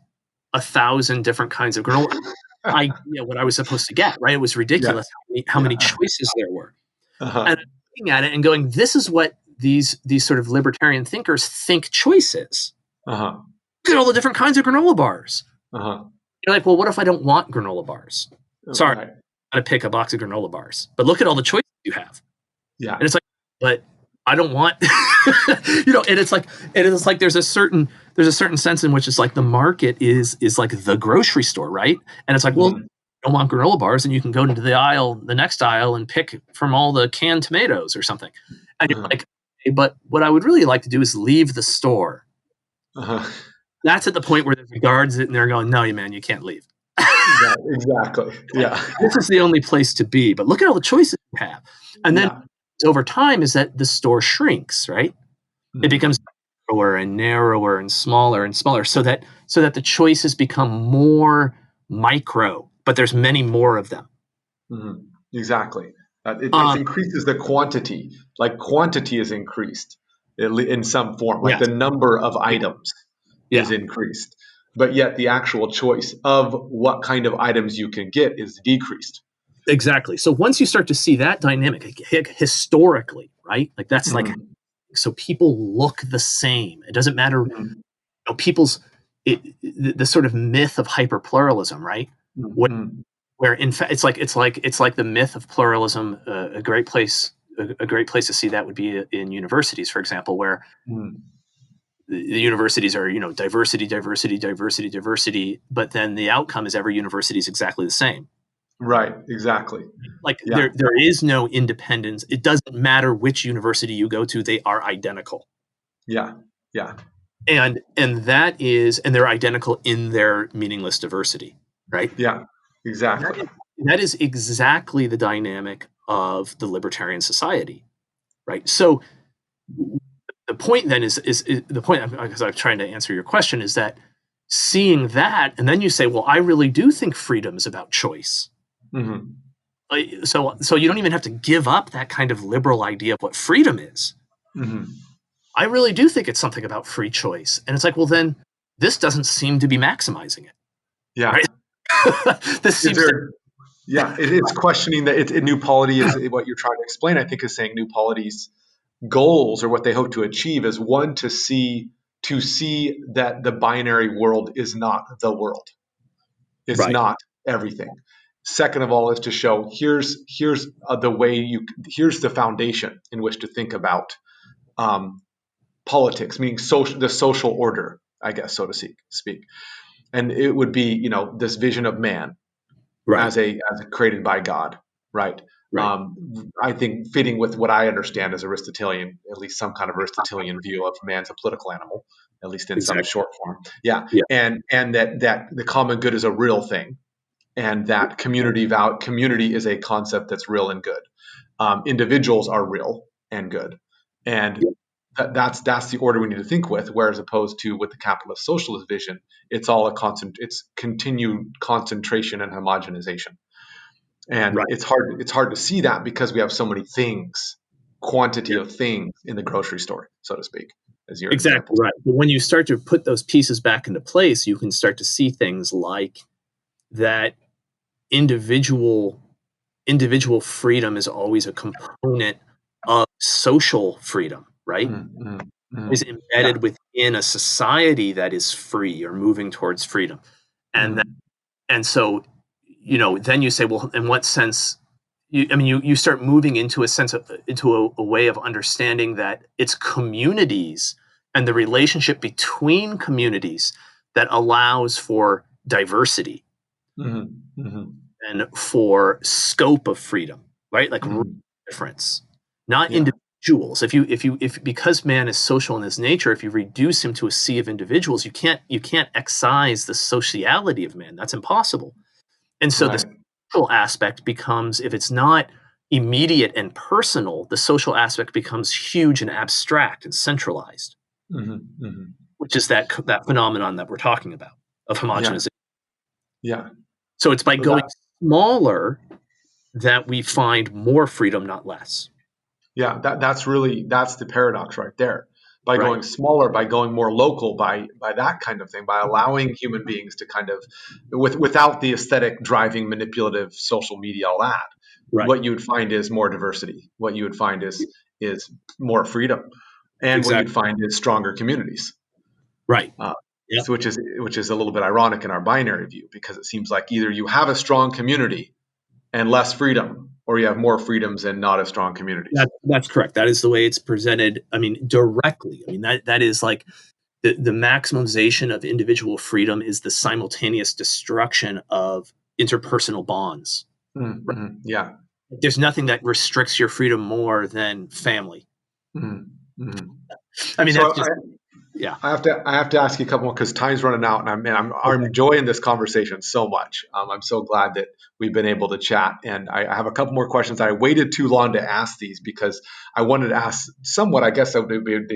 1,000 different kinds of granola. Idea what I was supposed to get, right? It was ridiculous how many choices there were. And I'm looking at it and going, this is what these sort of libertarian thinkers think choice is. Look at all the different kinds of granola bars. You're like, well, what if I don't want granola bars? Sorry, I got to pick a box of granola bars. But look at all the choices you have. Yeah. And it's like, but I don't want, and it's like there's a certain sense in which it's like the market is like the grocery store, right? And it's like, well, you don't want granola bars, and you can go into the next aisle, and pick from all the canned tomatoes or something. And you're like, hey, but what I would really like to do is leave the store. That's at the point where the guards sitting there going, no, man, you can't leave. Exactly. Yeah. This is the only place to be. But look at all the choices you have. And then over time is that the store shrinks, right? It becomes narrower and narrower and smaller, so that the choices become more micro, but there's many more of them. Exactly. It increases the quantity. Like quantity is increased in some form. Like the number of items is increased. But yet the actual choice of what kind of items you can get is decreased. Exactly. So once you start to see that dynamic historically, right? Like that's like, so people look the same. It doesn't matter, the sort of myth of hyperpluralism, right? where in fact it's like the myth of pluralism. A great place to see that would be in universities, for example, where Mm. the universities are, diversity, diversity, diversity, diversity, but then the outcome is every university is exactly the same. Right. Exactly. Like Yeah. there is no independence. It doesn't matter which university you go to; they are identical. Yeah. Yeah. And they're identical in their meaningless diversity, right? Yeah. That Exactly. is, that is exactly the dynamic of the libertarian society, right? So the point then is the point, because I'm trying to answer your question, is that seeing that, and then you say, well, I really do think freedom is about choice. Hmm. So you don't even have to give up that kind of liberal idea of what freedom is. Hmm. I really do think it's something about free choice. And it's like, well, then this doesn't seem to be maximizing it, Yeah. right? This Is seems to, there? Yeah. It's questioning that new polity is what you're trying to explain. I think is saying new polity's goals or what they hope to achieve is one to see that the binary world is not the world. It's right, not everything. Second of all, is to show here's the way here's the foundation in which to think about um, politics, meaning the social order, I guess, so to speak. And it would be, this vision of man right, as a created by God, right? right. I think fitting with what I understand as Aristotelian, at least some kind of Aristotelian view of man's a political animal, at least in some Exactly. short form. Yeah, Yeah. and that the common good is a real thing, and that community is a concept that's real and good. Individuals are real and good, and Yeah. that's the order we need to think with. Whereas opposed to with the capitalist socialist vision, it's all it's continued concentration and homogenization, and Right. it's hard to see that because we have so many things, quantity Yeah. of things in the grocery store, so to speak, as your Exactly example. right. But when you start to put those pieces back into place, you can start to see things like that individual individual freedom is always a component of social freedom, right? Is Yeah. embedded within a society that is free or moving towards freedom. And that, Mm. and so, then you say, well, in what sense? You start moving into a sense of into a way of understanding that it's communities and the relationship between communities that allows for diversity Mhm. Mhm. and for scope of freedom, right? Like real Mhm. difference, not Yeah. individuals. If because man is social in his nature, if you reduce him to a sea of individuals, you can't excise the sociality of man. That's impossible. And so the Right. social aspect becomes, if it's not immediate and personal, the social aspect becomes huge and abstract and centralized, Mhm. Mhm. which is that phenomenon that we're talking about of Yeah. homogenization. Yeah. So it's by So that going smaller that we find more freedom, not less. Yeah, that's the paradox right there. By Right. going smaller, by going more local, by that kind of thing, by allowing human beings to kind of without the aesthetic driving manipulative social media, all that, Right. what you would find is more diversity. What you would find is more freedom, and what you'd Exactly. find is stronger communities. Right. Uh, Yeah. so which is a little bit ironic in our binary view because it seems like either you have a strong community and less freedom, or you have more freedoms and not as strong communities. That's correct. That is the way it's presented. I mean, directly. I mean, that is like the maximization of individual freedom is the simultaneous destruction of interpersonal bonds. Mm-hmm. Yeah. There's nothing that restricts your freedom more than family. Mm-hmm. I mean, So that's I, just, yeah. I have to ask you a couple more because time's running out, and I'm Okay. enjoying this conversation so much. I'm so glad that we've been able to chat, and I have a couple more questions. I waited too long to ask these because I wanted to ask somewhat, I guess, they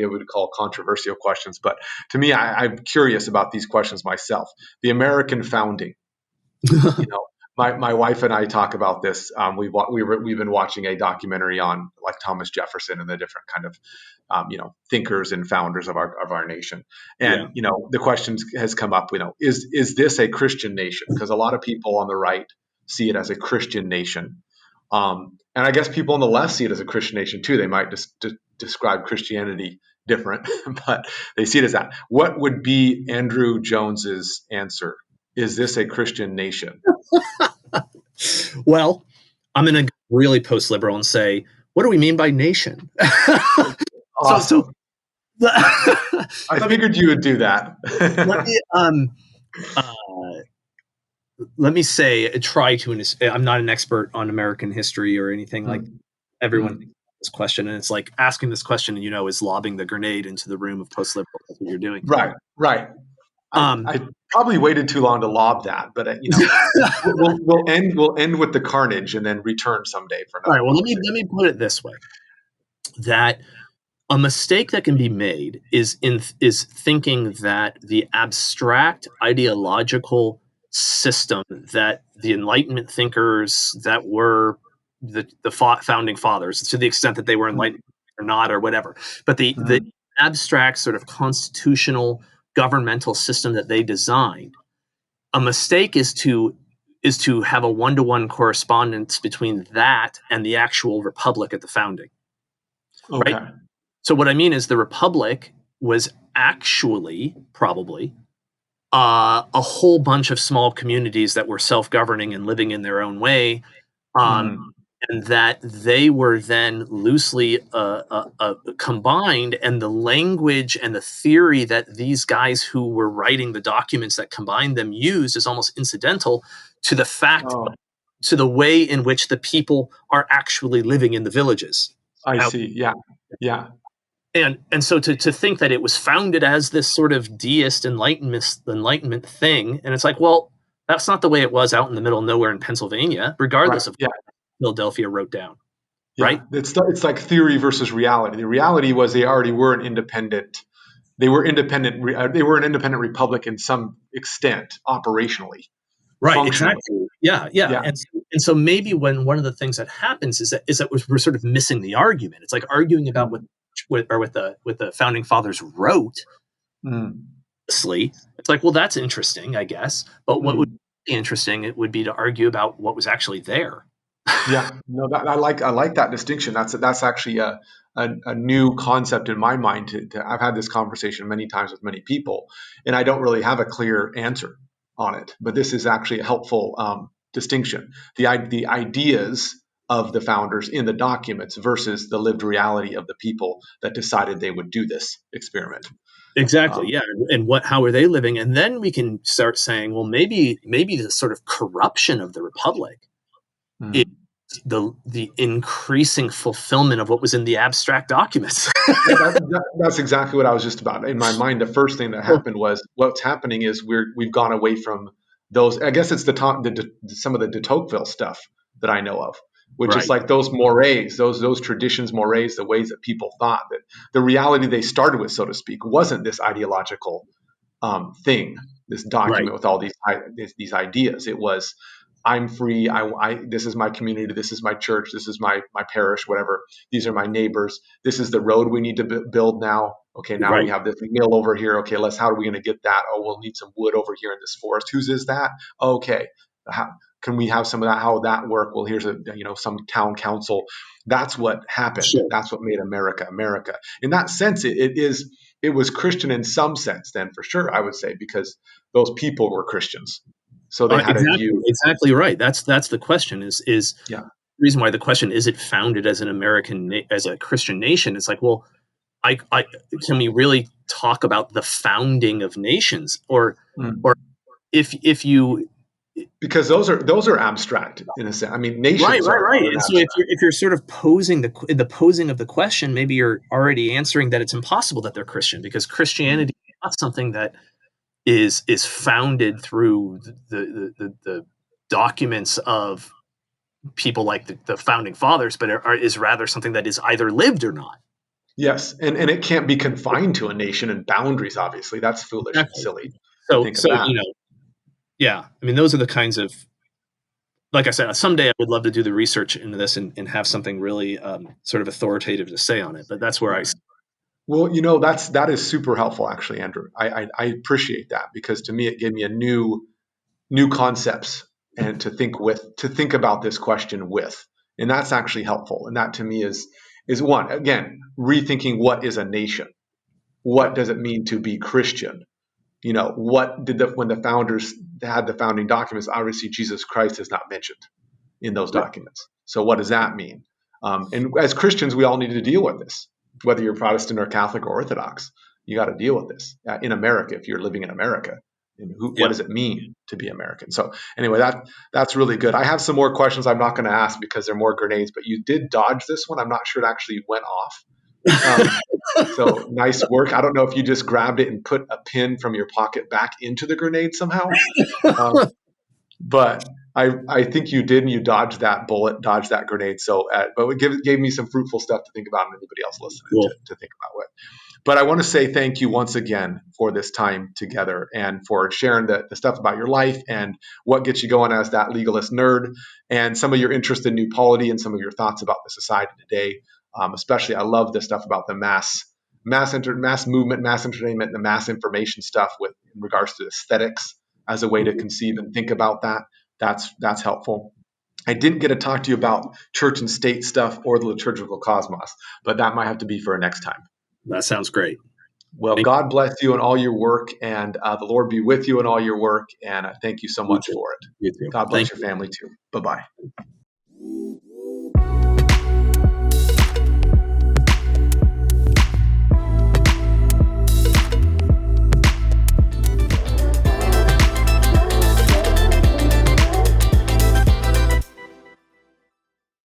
would call controversial questions, but to me, I'm curious about these questions myself. The American founding. You know, my wife and I talk about this. We've been watching a documentary on like Thomas Jefferson and the different kind of thinkers and founders of our nation. Yeah. And the question has come up. Is this a Christian nation? Because a lot of people on the right see it as a Christian nation, and I guess people on the left see it as a Christian nation too. They might just describe Christianity different, but they see it as that. What would be Andrew Jones's answer? Is this a Christian nation? Well, I'm going to go really post-liberal and say, what do we mean by nation? Awesome. I let me figured you would do that. let me let me say try to. I'm not an expert on American history or anything like. Everyone thinks about this question, and it's like asking this question, is lobbing the grenade into the room of post-liberal. That's what you're doing. Right. I probably waited too long to lob that, but we'll end with the carnage and then return someday for another. All right. Well, let me put it this way: that a mistake that can be made is thinking that the abstract ideological system that the Enlightenment thinkers that were the founding fathers, to the extent that they were enlightened or not or whatever, but the abstract sort of constitutional governmental system that they designed, a mistake is to have a one-to-one correspondence between that and the actual republic at the founding. Okay. Right? So what I mean is the republic was actually probably a whole bunch of small communities that were self-governing and living in their own way, and that they were then loosely combined, and the language and the theory that these guys who were writing the documents that combined them used is almost incidental to the fact, to the way in which the people are actually living in the villages. I see. Yeah. And so to think that it was founded as this sort of deist enlightenment thing, and it's like, well, that's not the way it was out in the middle of nowhere in Pennsylvania, regardless of what Philadelphia wrote down. Yeah. Right? It's like theory versus reality. The reality was they already were an independent. They were independent. They were an independent republic in some extent, operationally. Right. Exactly. Yeah. Yeah. And so maybe when one of the things that happens is that we're sort of missing the argument. It's like arguing about what the founding fathers wrote. Honestly, it's like, well, that's interesting, I guess. But what would be interesting, it would be to argue about what was actually there. Yeah, no, I like that distinction. That's actually a new concept in my mind. I've had this conversation many times with many people, and I don't really have a clear answer on it. But this is actually a helpful distinction. The ideas of the founders in the documents versus the lived reality of the people that decided they would do this experiment. Exactly. Yeah. And how are they living? And then we can start saying, well, maybe the sort of corruption of the republic is the increasing fulfillment of what was in the abstract documents. That's exactly what I was just about. In my mind, the first thing that happened was what's happening is we've gone away from those. I guess it's some of the de Tocqueville stuff that I know of, which is like those mores, those traditions, mores, the ways that people thought that the reality they started with, so to speak, wasn't this ideological thing, this document with all these ideas. It was, I'm free. This is my community. This is my church. This is my parish, whatever. These are my neighbors. This is the road we need to build now. Okay, now we have this mill over here. Okay, how are we going to get that? Oh, we'll need some wood over here in this forest. Whose is that? Okay, can we have some of that? How would that work? Well, here's some town council. That's what happened. Sure. That's what made America America. In that sense, it was Christian in some sense. Then for sure, I would say, because those people were Christians. So they had a view. Exactly right. That's the question. Is the reason why the question is it founded as as a Christian nation? It's like, well, can we really talk about the founding of nations, or if you, because those are abstract in a sense. I mean, nations right. And so if you're sort of posing the posing of the question, maybe you're already answering that it's impossible that they're Christian, because Christianity is not something that is founded through the documents of people like the founding fathers, but is rather something that is either lived or not. Yes, and it can't be confined to a nation and boundaries. Obviously, that's foolish and silly. To think of that. Yeah. I mean, those are the kinds of, like I said, someday I would love to do the research into this and have something really sort of authoritative to say on it. But that's where I. Well, that is super helpful, actually, Andrew. I appreciate that, because to me it gave me a new concepts and to think about this question with, and that's actually helpful. And that to me is one, again, rethinking what is a nation, what does it mean to be Christian. What did when the founders had the founding documents? Obviously, Jesus Christ is not mentioned. in those Right. documents. So what does that mean? And as Christians, we all need to deal with this, whether you're Protestant or Catholic or Orthodox. You got to deal with this in America if you're living in America. And what Yeah. does it mean to be American? So anyway, that's really good. I have some more questions I'm not going to ask because they're more grenades, but you did dodge this one. I'm not sure it actually went off. So nice work. I don't know if you just grabbed it and put a pin from your pocket back into the grenade somehow, but I think you did, and you dodged that bullet, dodged that grenade. So, but it gave me some fruitful stuff to think about, and anybody else listening Cool. to think about what. But I want to say thank you once again for this time together and for sharing the stuff about your life and what gets you going as that legalist nerd and some of your interest in new polity and some of your thoughts about the society today. Especially, I love the stuff about the mass movement, mass entertainment, the mass information stuff in regards to aesthetics as a way to conceive and think about that. That's helpful. I didn't get to talk to you about church and state stuff or the liturgical cosmos, but that might have to be for a next time. That sounds great. Well, God bless you in all your work, and the Lord be with you in all your work. And thank you so much for it. You too. God bless Thank your family too. Bye-bye.